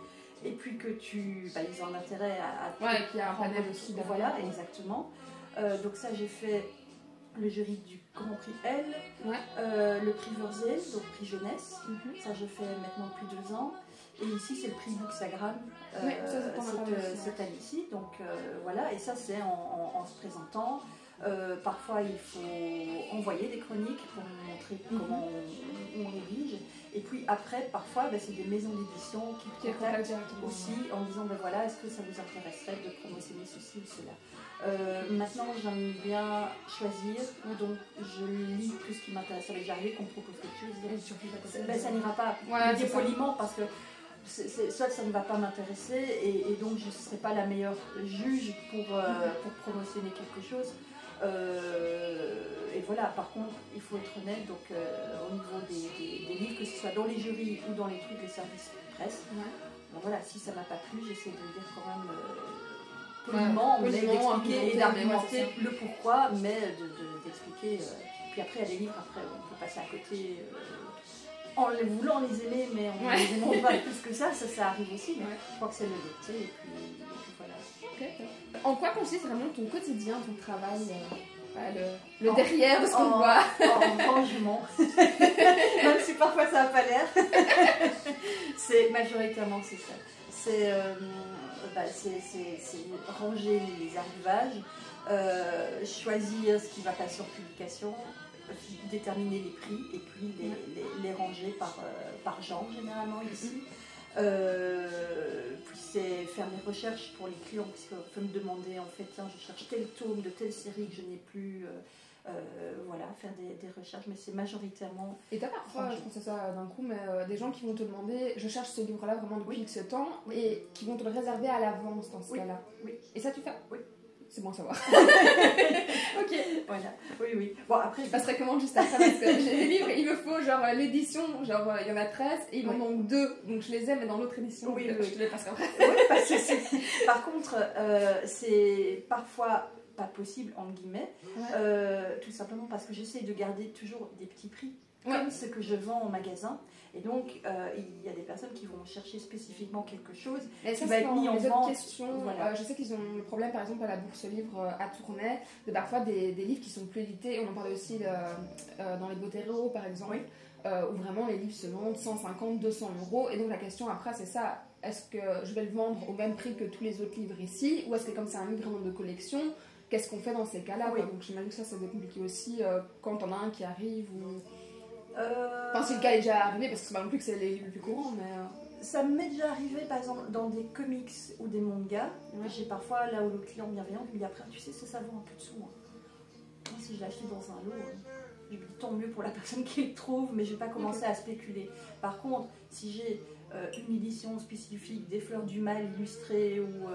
et puis que ils ont intérêt à et puis il y a un panel aussi derrière. Voilà, exactement. Donc ça, j'ai fait le jury du Grand Prix L, le prix Wurzel, donc prix jeunesse. Ça, je fais maintenant depuis 2 ans. Et ici, c'est le prix Booksagram cette année-ci. Donc voilà, et ça, c'est en se présentant. Parfois, il faut envoyer des chroniques pour montrer comment on rédige. Et puis après, parfois, c'est des maisons d'édition qui contactent aussi en disant voilà, est-ce que ça vous intéresserait de promotionner ceci ou cela. Maintenant, j'aime bien choisir, donc je lis tout ce qui m'intéresse. Ça m'est déjà arrivé qu'on me propose quelque chose. Ça n'ira pas poliment parce que soit ça ne va pas m'intéresser et donc je ne serai pas la meilleure juge pour promotionner quelque chose. Et voilà, par contre, il faut être honnête, donc au niveau des livres, que ce soit dans les jurys ou dans les trucs des services presse, donc voilà, si ça m'a pas plu, j'essaie de le dire quand même poliment, mais d'expliquer et d'argumenter le pourquoi, mais d'expliquer. Puis après, il y a des livres, après on peut passer à côté en les voulant les aimer, mais en les aimant pas plus que ça arrive aussi, mais je crois que c'est le doté, et puis voilà. En quoi consiste vraiment ton quotidien, ton travail, le derrière de ce qu'on voit? En rangement, même si parfois ça n'a pas l'air. C'est majoritairement c'est ça. C'est ranger les arrivages, choisir ce qui va passer en publication, déterminer les prix et puis les ranger par genre généralement ici. Puis c'est faire des recherches pour les clients, puisqu'on peut me demander en fait, tiens, je cherche tel tome de telle série que je n'ai plus, voilà, faire des recherches, mais c'est majoritairement. Et t'as parfois, je pense à ça d'un coup, mais des gens qui vont te demander, je cherche ce livre-là vraiment depuis X temps, et qui vont te le réserver à l'avance dans ce cas-là. Et ça tu fais? Oui. C'est bon à savoir. Ok. Voilà. Oui. Bon, après. Je passerai commande juste après parce que j'ai des livres, il me faut genre l'édition, genre il y en a 13 et il m'en manque 2. Donc je les ai, mais dans l'autre édition. Je te les passerai après. Oui, parce que par contre, c'est parfois pas possible, entre guillemets, tout simplement parce que j'essaie de garder toujours des petits prix, comme ce que je vends en magasin. Et donc, il y a des personnes qui vont chercher spécifiquement quelque chose qui va être mis en vente. Je sais qu'ils ont le problème, par exemple, à la Bourse Livre à Tournai, de parfois des livres qui sont plus édités. On en parlait aussi dans les Bottero, par exemple, où vraiment les livres se vendent 150, 200 €. Et donc, la question après, c'est ça. Est-ce que je vais le vendre au même prix que tous les autres livres ici? Ou est-ce que comme c'est un livre vraiment de collection, qu'est-ce qu'on fait dans ces cas-là? Donc, j'imagine que ça doit être compliqué aussi quand on a un qui arrive ou... Enfin, si le cas est déjà arrivé, parce que c'est pas non plus que c'est les livres les plus courants, mais... Ça m'est déjà arrivé, par exemple, dans des comics ou des mangas. J'ai parfois, là où le client bienveillant me dit après, tu sais, ça vaut un peu de sous. Moi, si je l'achète dans un lot, je me dis tant mieux pour la personne qui le trouve, mais je vais pas commencer à spéculer. Par contre, si j'ai une édition spécifique, des fleurs du mal illustrées ou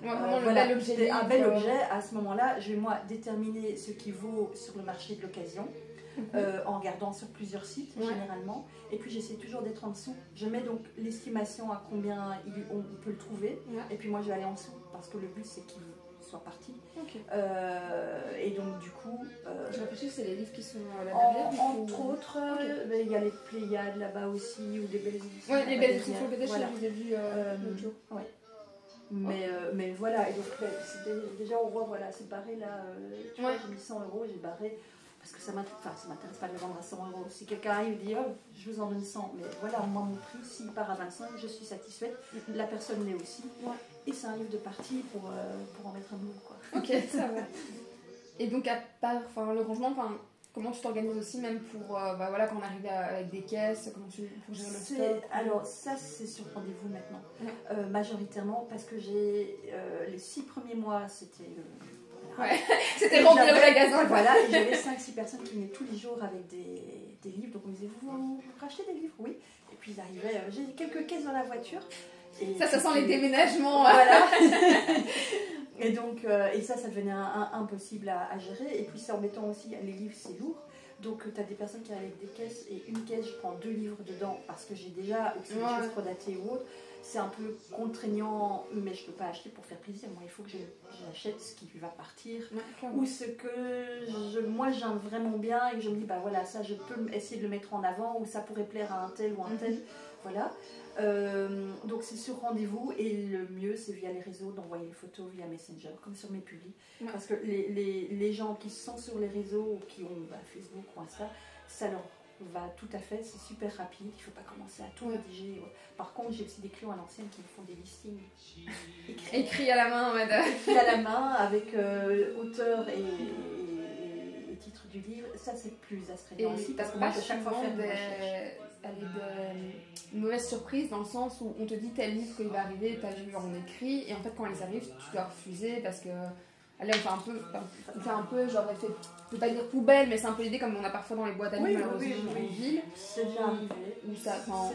un bel objet, à ce moment-là, je vais moi déterminer ce qui vaut sur le marché de l'occasion. En regardant sur plusieurs sites généralement, et puis j'essaie toujours d'être en dessous. Je mets donc l'estimation à combien on peut le trouver, et puis moi je vais aller en dessous parce que le but c'est qu'il soit parti. Et donc du coup je réfléchis, c'est les livres qui sont entre autres, il y a les Pléiades là-bas aussi, ou des belles éditions. Les belles éditions sur le BD, je les ai vues l'autre jour. Mais voilà, et donc déjà on voit, voilà, c'est barré là, tu vois, j'ai mis 100 €, j'ai barré parce que ça m'intéresse pas de le vendre à 100 €. Si quelqu'un arrive et dit oh, je vous en donne 100, mais voilà, moi mon prix, s'il part à 25, je suis satisfaite, la personne l'est aussi, et c'est un livre de partie pour en mettre un bout, quoi. Ok, ça va. Et donc à part le rangement, comment tu t'organises aussi même pour voilà, quand on arrive avec des caisses, comment tu pour gérer le stock? Alors ça c'est sur rendez-vous maintenant, majoritairement parce que j'ai les 6 premiers mois c'était c'était rempli le magasin. Voilà, et j'avais 5-6 personnes qui venaient tous les jours avec des livres, donc on me disait vous rachetez des livres? Oui. Et puis ils arrivaient, j'ai quelques caisses dans la voiture. Et ça sent les déménagements. Voilà. Et donc, et ça devenait impossible à gérer. Et puis c'est embêtant aussi, les livres c'est lourd. Donc tu as des personnes qui arrivent avec des caisses et une caisse, je prends 2 livres dedans parce que j'ai déjà, ou que c'est des choses trop datées ou autres. C'est un peu contraignant, mais je ne peux pas acheter pour faire plaisir. Moi, il faut que j'achète ce qui va partir ou ce que moi j'aime vraiment bien et que je me dis, bah voilà, ça je peux essayer de le mettre en avant ou ça pourrait plaire à un tel ou un tel. Voilà. Donc c'est sur rendez-vous et le mieux c'est via les réseaux d'envoyer les photos via Messenger comme sur mes publis parce que les gens qui sont sur les réseaux ou qui ont Facebook ou Insta, ça leur va tout à fait, c'est super rapide, il ne faut pas commencer à tout rédiger. Par contre j'ai aussi des clients à l'ancienne qui me font des listings écrits à la main, écrits à la main avec auteur et titre du livre. Ça c'est plus astreignant aussi parce que moi je chaque fois faire des recherches. Avec de mauvaises surprises dans le sens où on te dit tel livre qu'il va arriver, t'as vu en écrit et en fait quand ils arrivent tu dois refuser parce que allez on fait un peu genre effet, je peux pas dire poubelle mais c'est un peu l'idée comme on a parfois dans les boîtes à livres malheureusement en ville. C'est déjà arrivé.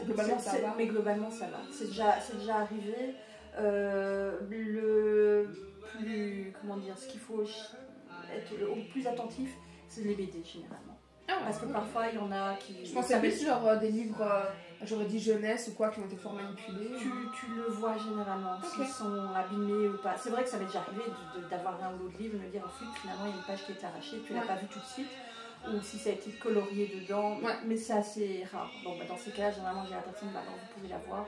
Globalement ça va. Mais globalement ça va. C'est déjà arrivé. Le plus comment dire, ce qu'il faut être le plus attentif, c'est les BD généralement. Parce que parfois il y en a qui. Je pense que c'est plus genre des livres, j'aurais dit jeunesse ou quoi, qui ont été fort manipulés. Tu le vois généralement, s'ils sont abîmés ou pas. C'est vrai que ça m'est déjà arrivé d'avoir un ou l'autre livre, de me dire ensuite finalement il y a une page qui est arrachée, tu l'as pas vue tout de suite, ou si ça a été colorié dedans, mais c'est assez rare. Bon, dans ces cas-là, généralement j'ai la personne, bah, alors, vous pouvez la voir,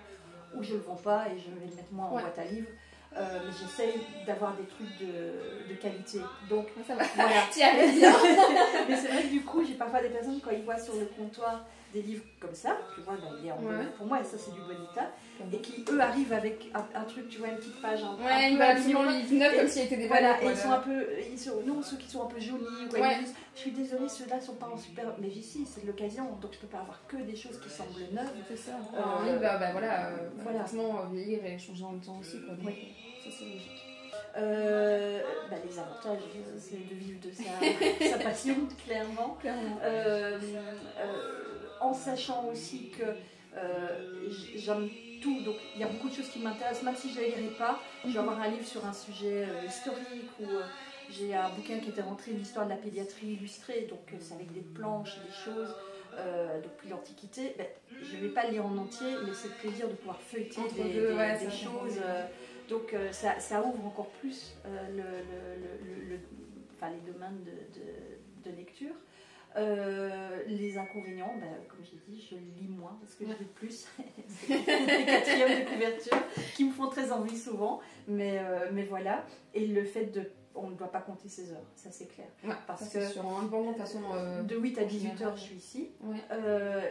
ou je le vends pas et je vais le mettre moi en boîte à livres. Mais j'essaye d'avoir des trucs de qualité. Donc, ça va. Voilà. Tu y arrives bien. Mais c'est vrai que du coup, j'ai parfois des personnes, quand ils voient sur le comptoir des livres comme ça, tu vois, il est en bon, pour moi, et ça c'est du bon état, et qui eux arrivent avec un truc, tu vois, une petite page un peu absolument livre neuf comme s'il était des voilà, et ils sont un peu, non, ceux qui sont un peu jaunis, ils disent, je suis désolée, ceux-là sont pas en super, mais ici c'est de l'occasion, donc je peux pas avoir que des choses qui semblent neuves. C'est ça. Voilà, forcément vieillir et changer en même temps aussi, quoi. Donc, ça c'est logique. Les avantages, c'est de vivre de sa passion, clairement. En sachant aussi que j'aime tout, donc il y a beaucoup de choses qui m'intéressent, même si je ne les lirai pas. Je vais avoir un livre sur un sujet historique ou j'ai un bouquin qui était rentré, l'histoire de la pédiatrie illustrée, donc c'est avec des planches, des choses. Depuis l'Antiquité, je ne vais pas le lire en entier, mais c'est le plaisir de pouvoir feuilleter des choses. Donc ça ouvre encore plus les domaines de lecture. Les inconvénients, comme j'ai dit, je lis moins parce que je lis plus. C'est les quatrièmes de couverture qui me font très envie souvent, mais voilà. Et le fait on ne doit pas compter ses heures, ça c'est clair. Parce que sur un bon de façon. De 8 à 18 heures, je suis ici.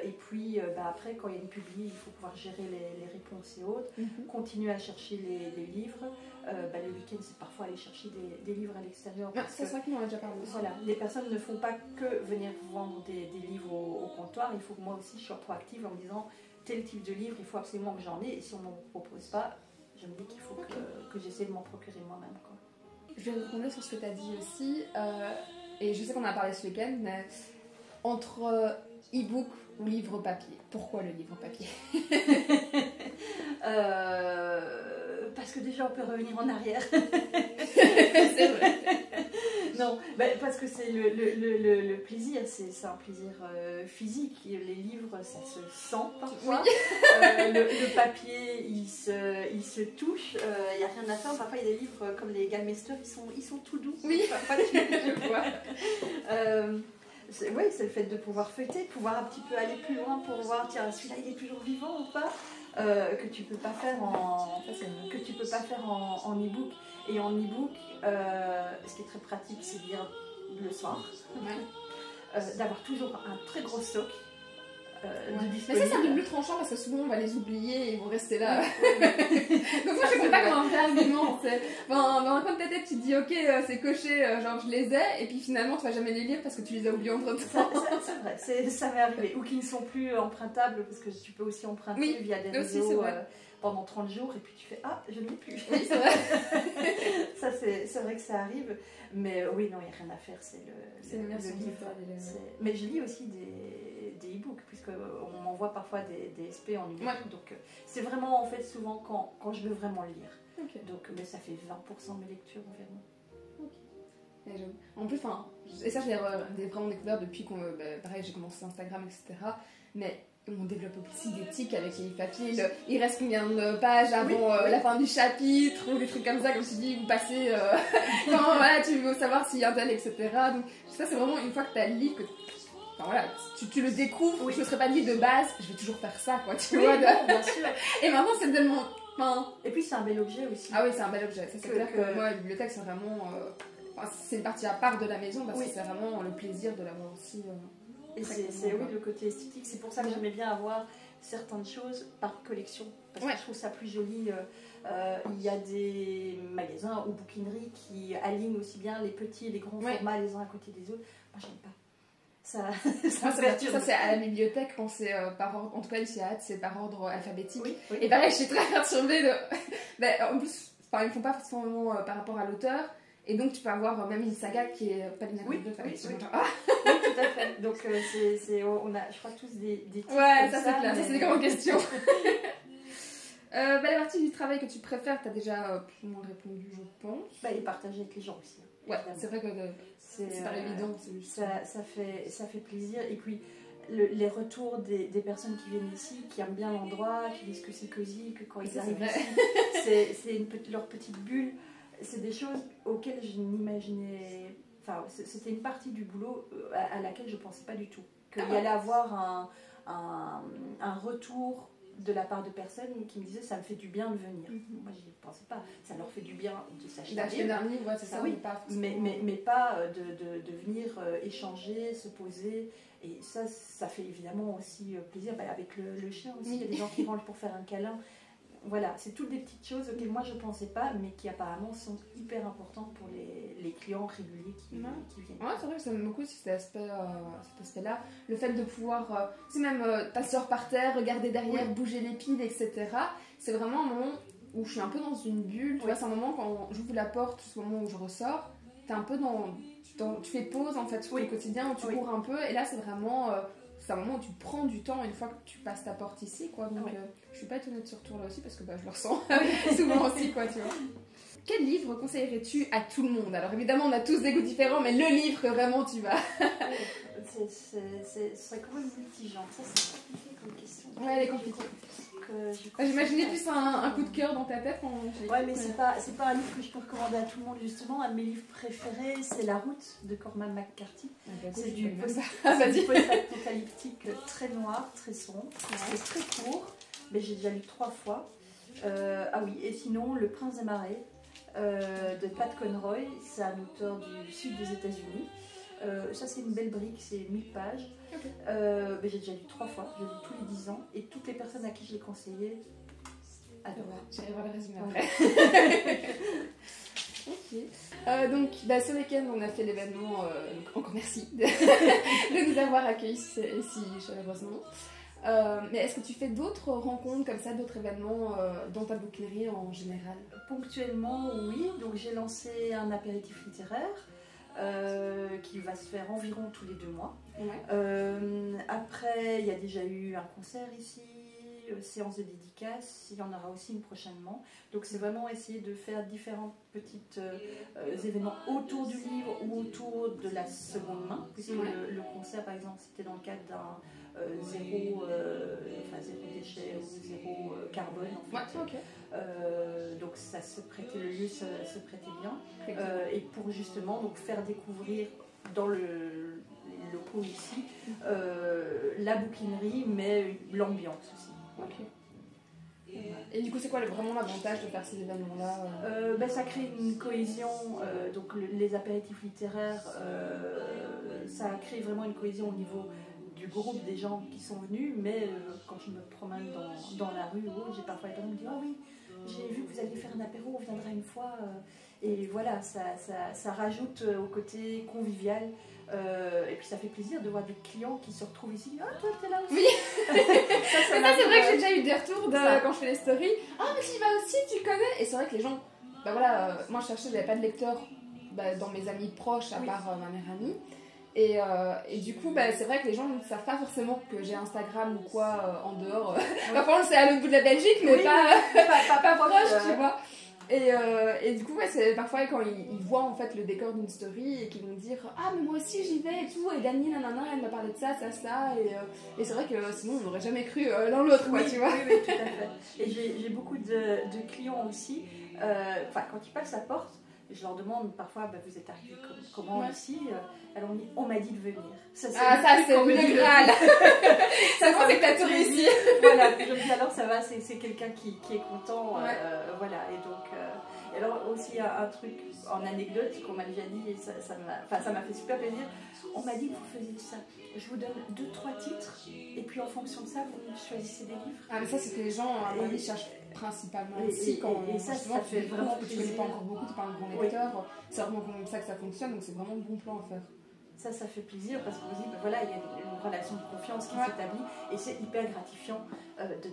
Et puis après, quand il y a une publi, il faut pouvoir gérer les réponses et autres. Continuer à chercher les livres. Le week-end, c'est parfois aller chercher des livres à l'extérieur. C'est vrai qu'on en a déjà parlé. Voilà, les personnes ne font pas que venir vendre des livres au comptoir. Il faut que moi aussi je sois proactive en me disant tel type de livre, il faut absolument que j'en ai. Et si on ne m'en propose pas, je me dis qu'il faut que j'essaie de m'en procurer moi-même. Je vais rebondir sur ce que tu as dit aussi, et je sais qu'on en a parlé ce week-end, mais entre e-book ou livre papier, pourquoi le livre papier? Parce que déjà on peut revenir en arrière. C'est vrai. Non, parce que c'est le plaisir, c'est un plaisir physique. Les livres, ça se sent parfois. Oui. Le papier, il se touche. Il n'y a rien à faire. Parfois, il y a des livres comme les Galmester, ils sont tout doux. Oui, parfois, je vois. C'est le fait de pouvoir feuilleter, de pouvoir un petit peu aller plus loin pour voir, tiens, celui-là, il est toujours vivant ou pas. Que tu peux pas faire en e-book. Et en e-book, ce qui est très pratique, c'est de lire le soir, d'avoir toujours un très gros stock, de disponibles. Mais ça, c'est un double tranchant parce que souvent on va les oublier et ils vont rester là. Donc moi je sais pas comment faire argument. Dans un coin de ta tête tu te dis ok c'est coché, genre je les ai, et puis finalement tu vas jamais les lire parce que tu les as oubliés entre temps. C'est vrai, ça m'est arrivé. Ou qui ne sont plus empruntables parce que tu peux aussi emprunter via des réseaux pendant 30 jours et puis tu fais ah je ne l'ai plus. Oui c'est vrai. Ça c'est vrai que ça arrive. Mais oui non il n'y a rien à faire, c'est le livre. Mais je lis aussi des e-books puisqu'on m'envoie parfois des SP en e-book. Donc c'est vraiment en fait souvent quand je veux vraiment lire. Okay. Donc mais ça fait 20% de mes lectures environ. Okay. En plus, et ça j'ai vraiment découvert depuis qu'on pareil j'ai commencé Instagram etc. Mais on développe aussi des tics avec les papiers. Il reste combien de pages avant la fin du chapitre ou des trucs comme ça, comme tu dis, vous passez quand voilà, tu veux savoir s'il y a un tel, etc. Donc ça c'est vraiment une fois que tu as le livre, tu le découvres. Je ne me serais pas dit de base, je vais toujours faire ça, quoi, tu vois. Bien sûr. Et maintenant c'est tellement... Et puis c'est un bel objet aussi. Ah oui, c'est un bel objet. Ça, c'est clair que moi, la bibliothèque c'est vraiment... c'est une partie à part de la maison parce que c'est vraiment le plaisir de l'avoir aussi... Et c'est le côté esthétique, c'est pour ça que j'aimais bien avoir certaines choses par collection, parce que je trouve ça plus joli. Il y a des magasins ou bouquineries qui alignent aussi bien les petits et les grands formats les uns à côté des autres. Moi j'aime pas. Ça c'est à la bibliothèque quand c'est par ordre, en tout cas ici à Hâte c'est par ordre alphabétique. Et pareil je suis très perturbée de... en plus ils ne font pas forcément par rapport à l'auteur. Et donc tu peux avoir même une saga qui est pas une oui, tout à fait. Donc on a, je crois, tous des titres. Ouais, ça c'est clair, ça c'est des grandes questions. La partie du travail que tu préfères, tu as déjà plus ou moins répondu, je pense. Et partager avec les gens aussi. Ouais, c'est vrai que c'est pas évident. Ça fait plaisir. Et puis les retours des personnes qui viennent ici, qui aiment bien l'endroit, qui disent que c'est cosy, que quand ils arrivent ici, c'est leur petite bulle. C'est des choses auxquelles je n'imaginais... Enfin, c'était une partie du boulot à laquelle je ne pensais pas du tout. Qu'il y allait avoir un retour de la part de personnes qui me disaient ça me fait du bien de venir. Moi, je n'y pensais pas. Ça leur fait du bien de s'acheter un livre. C'est ça, oui. Mais pas de venir échanger, se poser. Et ça fait évidemment aussi plaisir. Avec le chien aussi, il y a des gens qui rangent pour faire un câlin. Voilà, c'est toutes des petites choses auxquelles moi je ne pensais pas, mais qui apparemment sont hyper importantes pour les clients réguliers qui viennent. Ouais, c'est vrai que ça m'aime beaucoup cet aspect-là. Le fait de pouvoir, c'est même t'asseoir par terre, regarder derrière, bouger les piles, etc. C'est vraiment un moment où je suis un peu dans une bulle. Tu vois, c'est un moment quand j'ouvre la porte, ce moment où je ressors, t'es un peu tu fais pause en fait sur le quotidien, où tu cours un peu, et là c'est vraiment... c'est un moment où tu prends du temps une fois que tu passes ta porte ici, quoi. Donc je suis pas étonnée de ce retour là aussi parce que je le ressens souvent aussi, quoi, tu vois. Quel livre conseillerais-tu à tout le monde? Alors évidemment on a tous des goûts différents, mais le livre que vraiment tu vas... C'est quand même multigenre, ça c'est compliqué comme question. Ouais, elle est compliquée. J'imaginais plus un coup de cœur dans ta tête. Ouais, mais c'est pas un livre que je peux recommander à tout le monde justement. Un de mes livres préférés, c'est La Route de Cormac McCarthy. C'est du post-apocalyptique très noir, très sombre. C'est très court, mais j'ai déjà lu 3 fois. Ah oui, et sinon Le Prince des Marais de Pat Conroy, c'est un auteur du sud des États-Unis. Ça c'est une belle brique, c'est 1000 pages. Mais j'ai déjà lu 3 fois, je lis tous les 10 ans, et toutes les personnes à qui je l'ai conseillé adorent. J'irai voir le résumé après. Ok. Donc ce week-end on a fait l'événement, encore merci de nous avoir accueillis ici chaleureusement. Mais est-ce que tu fais d'autres rencontres comme ça, d'autres événements dans ta bouquinerie en général? Ponctuellement oui, donc j'ai lancé un apéritif littéraire qui va se faire environ tous les 2 mois. Après, il y a déjà eu un concert ici, séance de dédicace, il y en aura aussi une prochainement. Donc c'est vraiment essayer de faire différents petits événements autour du livre ou autour de la seconde main, puisque le concert par exemple c'était dans le cadre d'un zéro déchet ou zéro carbone en fait. Donc ça se prêtait, le lieu se prêtait bien, et pour justement donc faire découvrir dans les locaux ici la bouquinerie, mais l'ambiance aussi. Et du coup c'est quoi vraiment l'avantage de faire ces événements là? Ça crée une cohésion, donc les apéritifs littéraires, ça crée vraiment une cohésion au niveau du groupe des gens qui sont venus, mais quand je me promène dans la rue, j'ai parfois les personnes qui me disent ah oui, j'ai vu que vous alliez faire un apéro, on viendra une fois. Et voilà, ça rajoute au côté convivial. Et puis ça fait plaisir de voir des clients qui se retrouvent ici. Ah, toi, t'es là aussi. Oui. ça c'est vrai que j'ai déjà eu des retours quand je fais les stories. Ah, mais tu vas aussi, tu connais. Et c'est vrai que les gens, bah voilà, moi je cherchais, j'avais pas de lecteur dans mes amis proches, à part ma meilleure amie. Et du coup, bah, c'est vrai que les gens ne savent pas forcément que j'ai Instagram ou quoi en dehors. Parfois, c'est à l'autre bout de la Belgique, mais pas proche, tu vois. Et du coup, ouais, c'est parfois quand ils voient en fait le décor d'une story et qu'ils vont dire ah, mais moi aussi j'y vais et tout. Et Dani, nanana, elle m'a parlé de ça. Et c'est vrai que sinon on n'aurait jamais cru l'un l'autre, quoi, tu vois. Oui, tout à fait. Et j'ai beaucoup de clients aussi. Quand ils passent la porte, je leur demande parfois, vous êtes arrivé comment ici alors on m'a dit de venir. Ça c'est le Graal. Ça c'est que t'as tout réussi. Voilà, je me dis alors ça va, c'est quelqu'un qui est content. Voilà, et donc... Et alors aussi il y a un truc en anecdote qu'on m'a déjà dit et ça m'a fait super plaisir. On m'a dit que vous faisiez ça. Je vous donne 2-3 titres et puis en fonction de ça, vous choisissez des livres. Ah mais ça c'est que les gens ils cherchent principalement aussi et ça fait vraiment plaisir. Tu connais pas encore beaucoup, tu parles de bon lecteur, c'est vraiment comme ça que ça fonctionne, donc c'est vraiment le bon plan à faire. Ça fait plaisir parce qu'on se dit, voilà, il y a une relation de confiance qui s'établit et c'est hyper gratifiant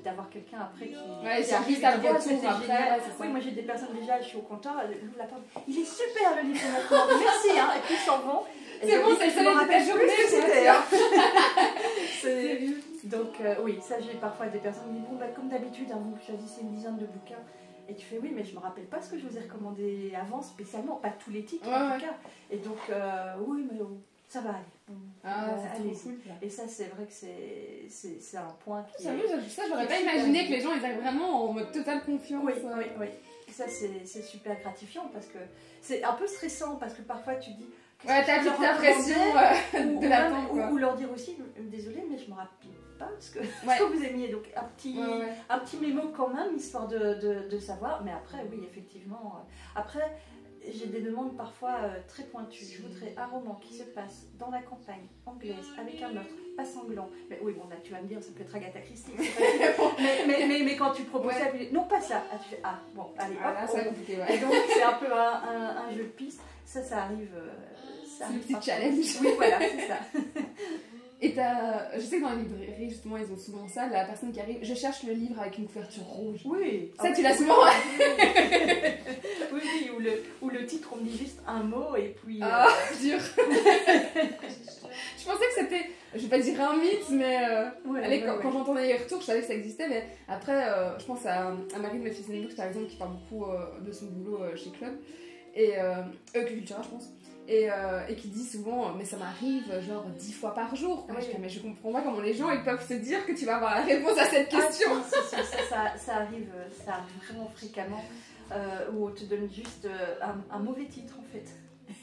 d'avoir quelqu'un après qui arrive à le retour après. Oui, moi j'ai des personnes déjà, je suis au comptoir, elle ouvre la porte, il est super le livre qu'on a commandé, merci, et puis ils s'en vont. C'est bon, c'est le de ta journée, c'était. Donc oui, ça j'ai parfois des personnes qui me disent, comme d'habitude, vous choisissez une dizaine de bouquins. Et tu fais oui, mais je me rappelle pas ce que je vous ai recommandé avant spécialement, pas tous les titres en tout cas. Et donc oui, mais ça va aller. C'est trop cool. Et ça, c'est vrai que c'est un point qui. Ça, j'aurais pas imaginé que les gens ils arrivent vraiment en mode totale confiance. Oui. Ça, c'est super gratifiant parce que c'est un peu stressant parce que parfois tu dis. T'as toute l'impression de l'attente. Ou leur dire aussi, désolé, mais je me rappelle pas ce que vous aimiez. Donc un petit mémo quand même, histoire de savoir. Mais après, oui, effectivement. Après, j'ai des demandes parfois très pointues. Je voudrais un roman qui se passe dans la campagne anglaise, avec un meurtre, pas sanglant. Mais oui, bon, là, tu vas me dire, ça peut être Agatha Christie. mais quand tu proposes ça, tu dis, non, pas ça. Ah, tu fais, bon, allez, hop. C'est compliqué, Et donc, c'est un peu un jeu de piste. Ça arrive. C'est le petit challenge. Oui, voilà, c'est ça. Et je sais que dans les librairies, justement, ils ont souvent ça, la personne qui arrive, je cherche le livre avec une couverture rouge. Oui. Ça, tu l'as souvent. Oui, ou le titre, on me dit juste un mot et puis... dur. Je pensais que c'était, je vais pas dire un mythe, mais quand j'entendais les retours, je savais que ça existait, mais après, je pense à Marie de Memphis Books, par exemple, qui parle beaucoup de son boulot chez Club, et Cultura, je pense. Et qui dit souvent, mais ça m'arrive genre 10 fois par jour. Mais je comprends pas comment les gens ils peuvent se dire que tu vas avoir la réponse à cette question. Ça arrive vraiment fréquemment, où on te donne juste un mauvais titre en fait.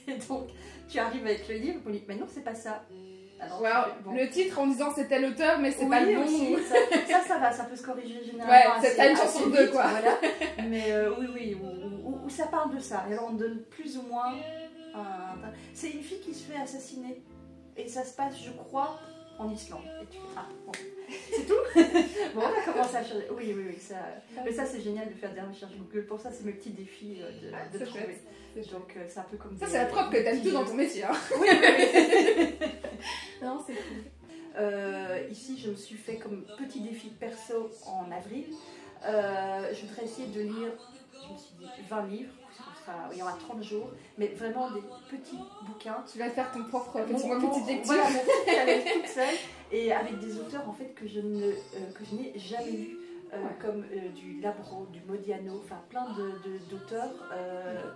Et donc tu arrives avec le livre, on dit mais non c'est pas ça. Alors, le titre en disant c'était l'auteur mais c'est pas le bon. Aussi, ça va, ça peut se corriger généralement. C'est pas une chanson de quoi. Voilà. Mais oui, où ça parle de ça. Et alors on donne plus ou moins. C'est une fille qui se fait assassiner et ça se passe, je crois, en Islande. Et tu fais bon, c'est tout. Bon, on a commencé à chercher. Oui, ça. Mais ça, c'est génial de faire des recherches Google. Pour ça, c'est mes petits défis de trouver. Donc, c'est un peu comme ça. C'est la preuve que t'aimes tout dans ton métier. Hein. Oui. Non, c'est cool. Ici, je me suis fait comme petit défi perso en avril. Je voudrais essayer de lire, je me suis dit, 20 livres. Il y aura 30 jours, mais vraiment des petits bouquins. Tu vas faire ton propre petite lecture. Voilà, mon petit challenge toute seule, et avec des auteurs en fait que je n'ai jamais lus, comme du Labro, du Modiano, enfin plein d'auteurs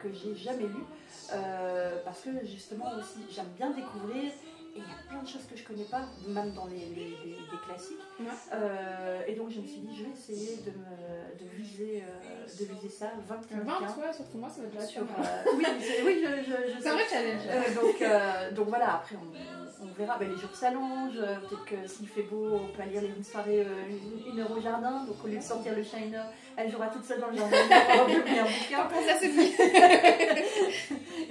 que j'ai jamais lus, parce que justement aussi j'aime bien découvrir. Et il y a plein de choses que je ne connais pas, même dans les classiques. Et donc je me suis dit, je vais essayer de viser ça, 20 bouquins. Surtout moi, ça va être sur. Oui, c'est un vrai challenge. Donc voilà, après on verra. Les jours s'allongent, peut-être que s'il fait beau, on peut aller une soirée, une heure au jardin. Donc au lieu de sortir le shiner, elle jouera toute seule dans le jardin. On va oublier un bouquin. Pour ça, c'est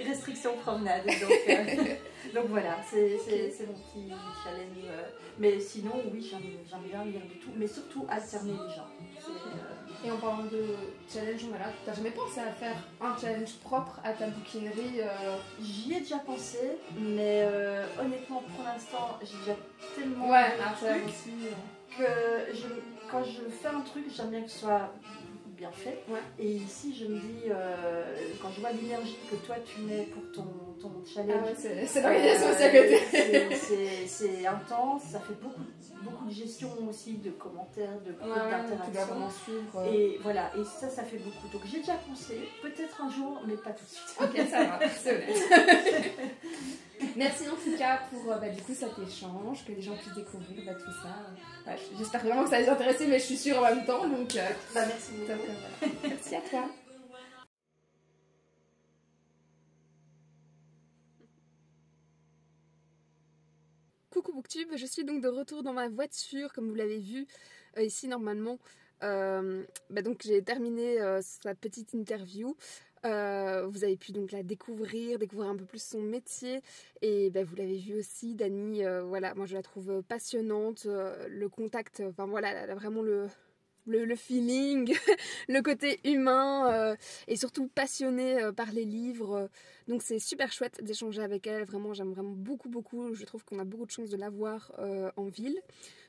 Restriction promenade. Donc, Donc voilà, c'est mon petit challenge. Mais sinon, oui, j'aime bien lire du tout, mais surtout alterner les gens. Et en parlant de challenge, voilà, t'as jamais pensé à faire un challenge propre à ta bouquinerie J'y ai déjà pensé, mais honnêtement, pour l'instant, j'ai déjà tellement de trucs aussi, que quand je fais un truc, j'aime bien que ce soit bien fait. Ouais. Et ici, je me dis, quand je vois l'énergie que toi tu mets pour ton challenge, c'est l'organisation aussi à côté. C'est intense, ça fait beaucoup de gestion aussi, de commentaires, d'interaction. Et voilà, et ça fait beaucoup. Donc j'ai déjà pensé, peut-être un jour, mais pas tout de suite. Ok, ça va, c'est honnête. Merci en tout cas pour du coup cet échange, que les gens puissent découvrir tout ça. J'espère vraiment que ça les intéresse, mais je suis sûre en même temps. Donc, merci beaucoup. Voilà. Merci à toi. Coucou Booktube, je suis donc de retour dans ma voiture, comme vous l'avez vu ici normalement. Donc j'ai terminé sa petite interview. Vous avez pu donc la découvrir un peu plus son métier et vous l'avez vu aussi, Dani, voilà, moi je la trouve passionnante, le contact, enfin voilà, elle a vraiment le feeling, le côté humain et surtout passionnée par les livres. Donc c'est super chouette d'échanger avec elle, vraiment j'aime vraiment beaucoup, je trouve qu'on a beaucoup de chance de la voir en ville.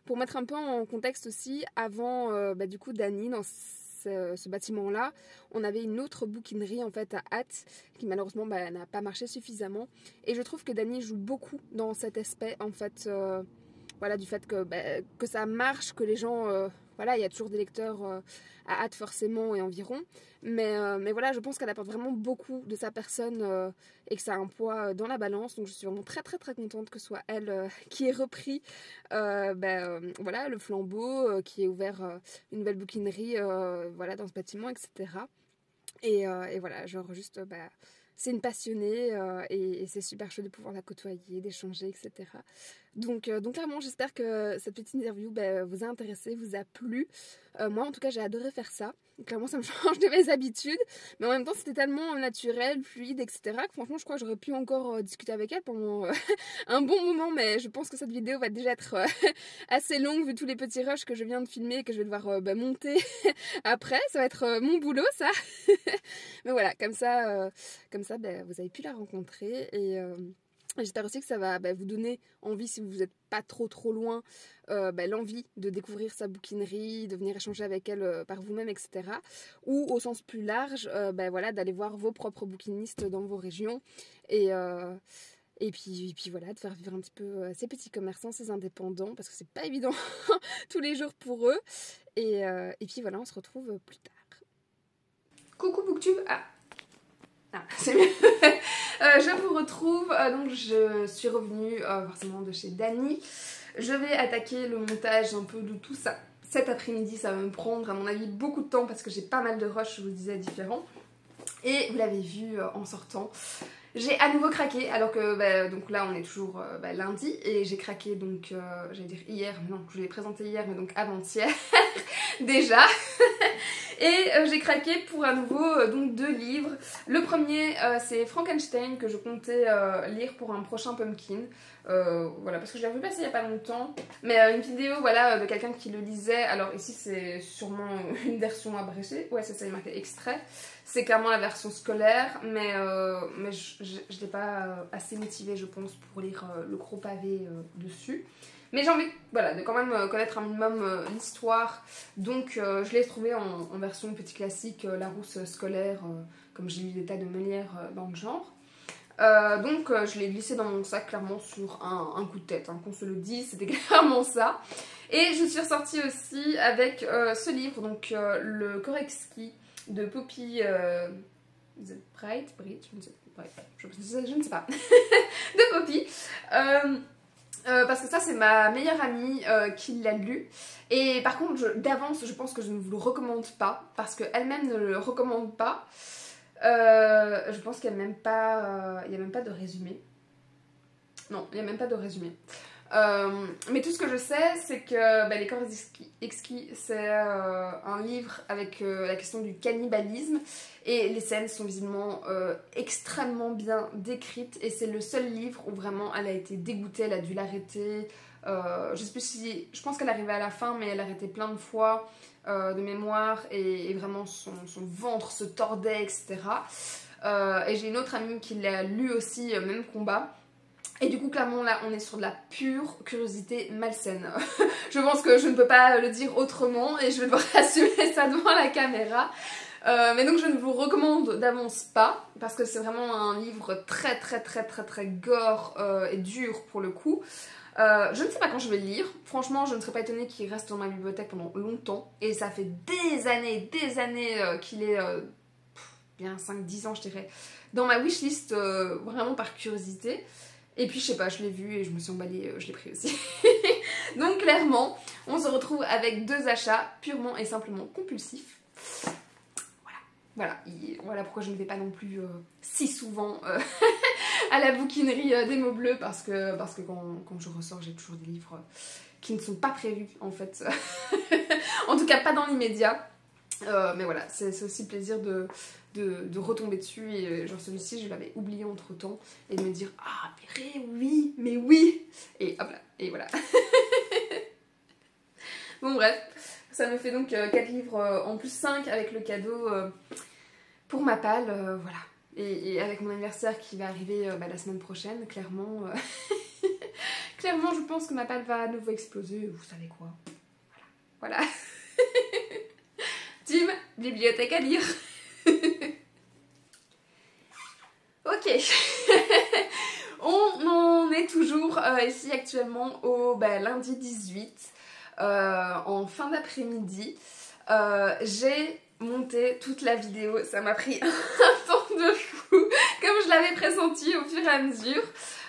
Pour mettre un peu en contexte aussi, avant du coup Dani, dans ce bâtiment-là, on avait une autre bouquinerie en fait à Ath qui malheureusement n'a pas marché suffisamment. Et je trouve que Dani joue beaucoup dans cet aspect en fait, voilà, du fait que ça marche, que les gens, voilà, il y a toujours des lecteurs à Ath forcément et environ. Mais voilà, je pense qu'elle apporte vraiment beaucoup de sa personne et que ça a un poids dans la balance. Donc je suis vraiment très contente que ce soit elle qui ait repris voilà, le flambeau, qui ait ouvert une nouvelle bouquinerie voilà, dans ce bâtiment, etc. Et voilà, genre juste, c'est une passionnée et c'est super chouette de pouvoir la côtoyer, d'échanger, etc. Donc clairement, j'espère que cette petite interview vous a intéressé, vous a plu. Moi, en tout cas, j'ai adoré faire ça. Clairement, ça me change de mes habitudes. Mais en même temps, c'était tellement naturel, fluide, etc. que franchement, je crois que j'aurais pu encore discuter avec elle pendant un bon moment. Mais je pense que cette vidéo va déjà être assez longue vu tous les petits rushs que je viens de filmer et que je vais devoir monter après. Ça va être mon boulot, ça. Mais voilà, comme ça vous avez pu la rencontrer et j'espère aussi que ça va vous donner envie, si vous n'êtes pas trop loin, l'envie de découvrir sa bouquinerie, de venir échanger avec elle par vous-même, etc. Ou au sens plus large, voilà, d'aller voir vos propres bouquinistes dans vos régions et puis voilà, de faire vivre un petit peu ces petits commerçants, ces indépendants, parce que c'est pas évident tous les jours pour eux. Et puis voilà, on se retrouve plus tard. Coucou Booktube. C'est mieux. Je vous retrouve, donc je suis revenue forcément de chez Dani. Je vais attaquer le montage un peu de tout ça cet après-midi. Ça va me prendre à mon avis beaucoup de temps parce que j'ai pas mal de rushs, je vous disais, différents. Et vous l'avez vu en sortant, j'ai à nouveau craqué, alors que donc là on est toujours lundi et j'ai craqué donc j'allais dire hier, non je l'ai présenté hier mais donc avant-hier déjà. Et j'ai craqué pour à nouveau donc 2 livres. Le premier c'est Frankenstein que je comptais lire pour un prochain pumpkin. Voilà, parce que je l'ai revu passer il n'y a pas longtemps. Mais une vidéo voilà, de quelqu'un qui le lisait. Alors ici c'est sûrement une version abrégée. Ouais c'est ça, il marqué extrait. C'est clairement la version scolaire. Mais je n'étais pas assez motivée je pense pour lire le gros pavé dessus. Mais j'ai envie voilà, de quand même connaître un minimum l'histoire. Donc je l'ai trouvé en version petit classique, Larousse scolaire, comme j'ai lu des tas de Molière dans le genre. Donc je l'ai glissé dans mon sac clairement sur un coup de tête, hein, qu'on se le dise, c'était clairement ça. Et je suis ressortie aussi avec ce livre, donc le Korecki de Poppy Bright, je ne sais pas, de Poppy. Parce que ça c'est ma meilleure amie qui l'a lu et par contre d'avance je pense que je ne vous le recommande pas parce qu'elle-même ne le recommande pas. Je pense qu'il n'y a même pas de résumé. Non, il n'y a même pas de résumé. Mais tout ce que je sais, c'est que Les Corps Exquis, c'est un livre avec la question du cannibalisme. Et les scènes sont visiblement extrêmement bien décrites. Et c'est le seul livre où vraiment elle a été dégoûtée, elle a dû l'arrêter. Je sais plus si... Je pense qu'elle arrivait à la fin, mais elle arrêtait plein de fois de mémoire. Et vraiment son ventre se tordait, etc. Et j'ai une autre amie qui l'a lu aussi, même combat. Et du coup, clairement, là, on est sur de la pure curiosité malsaine. Je pense que je ne peux pas le dire autrement et je vais devoir assumer ça devant la caméra. Mais donc, je ne vous recommande d'avance pas, parce que c'est vraiment un livre très gore et dur pour le coup. Je ne sais pas quand je vais le lire. Franchement, je ne serais pas étonnée qu'il reste dans ma bibliothèque pendant longtemps. Et ça fait des années qu'il est... bien 5-10 ans, je dirais, dans ma wishlist, vraiment par curiosité. Et puis je sais pas, je l'ai vu et je me suis emballée, je l'ai pris aussi. Donc clairement, on se retrouve avec 2 achats purement et simplement compulsifs. Voilà pourquoi je ne vais pas non plus si souvent à la bouquinerie des mots bleus, parce que quand je ressors, j'ai toujours des livres qui ne sont pas prévus en fait. En tout cas pas dans l'immédiat. Mais voilà, c'est aussi le plaisir de retomber dessus, et genre celui-ci je l'avais oublié entre temps, et de me dire ah purée, mais oui, et hop là, et voilà. Bon bref, ça me fait donc 4 livres en plus 5 avec le cadeau pour ma palle, voilà. Et avec mon anniversaire qui va arriver la semaine prochaine, clairement clairement je pense que ma palle va à nouveau exploser, vous savez quoi, voilà. Team bibliothèque à lire. Ok. On en est toujours ici actuellement au lundi 18, en fin d'après-midi. J'ai monté toute la vidéo, ça m'a pris un temps de fou, comme je l'avais pressenti au fur et à mesure.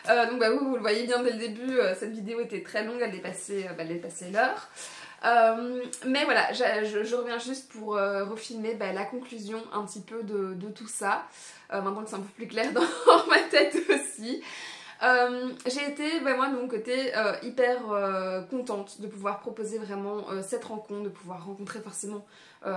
Donc vous le voyez bien dès le début, cette vidéo était très longue, elle dépassait l'heure. Mais voilà, je reviens juste pour refilmer la conclusion un petit peu de tout ça, maintenant que c'est un peu plus clair dans ma tête aussi. J'ai été, moi de mon côté, hyper contente de pouvoir proposer vraiment cette rencontre, de pouvoir rencontrer forcément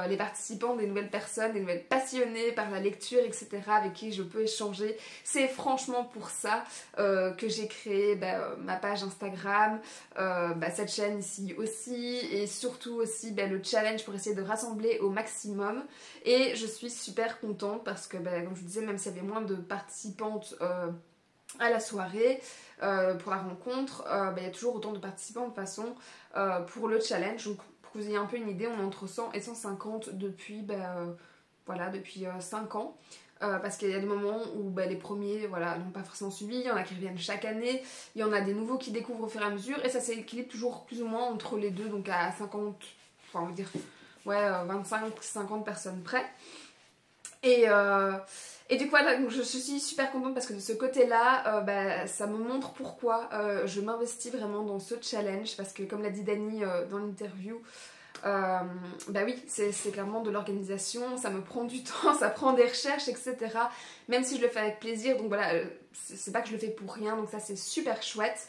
les participants, des nouvelles personnes, des nouvelles passionnées par la lecture, etc., avec qui je peux échanger. C'est franchement pour ça que j'ai créé ma page Instagram, cette chaîne ici aussi, et surtout aussi le challenge pour essayer de rassembler au maximum. Et je suis super contente parce que, comme je vous disais, même s'il y avait moins de participantes à la soirée, pour la rencontre, il y a toujours autant de participants de toute façon pour le challenge. Donc pour que vous ayez un peu une idée, on est entre 100 et 150 depuis, depuis 5 ans. Parce qu'il y a des moments où les premiers n'ont pas forcément suivi, il y en a qui reviennent chaque année, il y en a des nouveaux qui découvrent au fur et à mesure, et ça s'équilibre toujours plus ou moins entre les deux, donc à 50, enfin on va dire 25-50 personnes près. Et du coup voilà, donc je suis super contente parce que de ce côté-là, ça me montre pourquoi je m'investis vraiment dans ce challenge, parce que comme l'a dit Dani dans l'interview, oui, c'est clairement de l'organisation, ça me prend du temps, ça prend des recherches, etc. Même si je le fais avec plaisir, donc voilà, c'est pas que je le fais pour rien, donc ça c'est super chouette.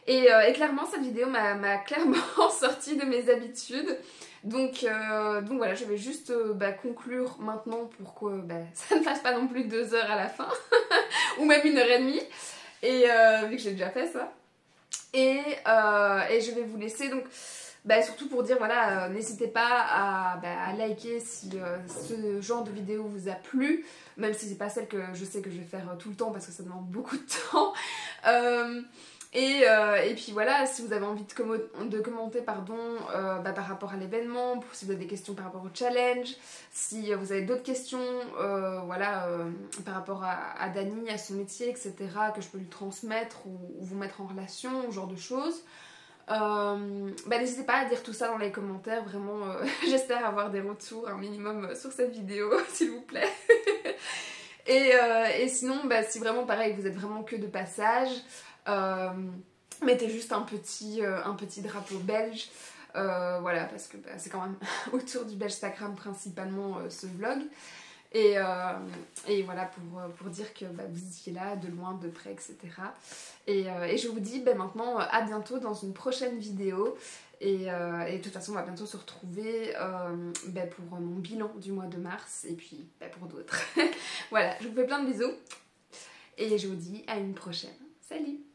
Et clairement cette vidéo m'a clairement sorti de mes habitudes. Donc voilà, je vais juste conclure maintenant pour que ça ne fasse pas non plus 2 heures à la fin, ou même 1h30, et vu que j'ai déjà fait ça. Et je vais vous laisser, donc surtout pour dire, voilà, n'hésitez pas à liker si ce genre de vidéo vous a plu, même si c'est pas celle que je sais que je vais faire tout le temps parce que ça demande beaucoup de temps. Et puis voilà, si vous avez envie de commenter par rapport à l'événement, si vous avez des questions par rapport au challenge, si vous avez d'autres questions par rapport à Dani, à son métier, etc., que je peux lui transmettre ou vous mettre en relation, ce genre de choses, n'hésitez pas à dire tout ça dans les commentaires, vraiment j'espère avoir des retours un minimum sur cette vidéo s'il vous plaît. Et sinon si vraiment pareil vous êtes vraiment que de passage, mettez juste un petit drapeau belge, parce que c'est quand même autour du Belgstagram principalement ce vlog. Et voilà, pour dire que vous étiez là, de loin, de près, etc. Et je vous dis maintenant à bientôt dans une prochaine vidéo. Et de toute façon, on va bientôt se retrouver pour mon bilan du mois de mars et puis pour d'autres. Voilà, je vous fais plein de bisous et je vous dis à une prochaine. Salut!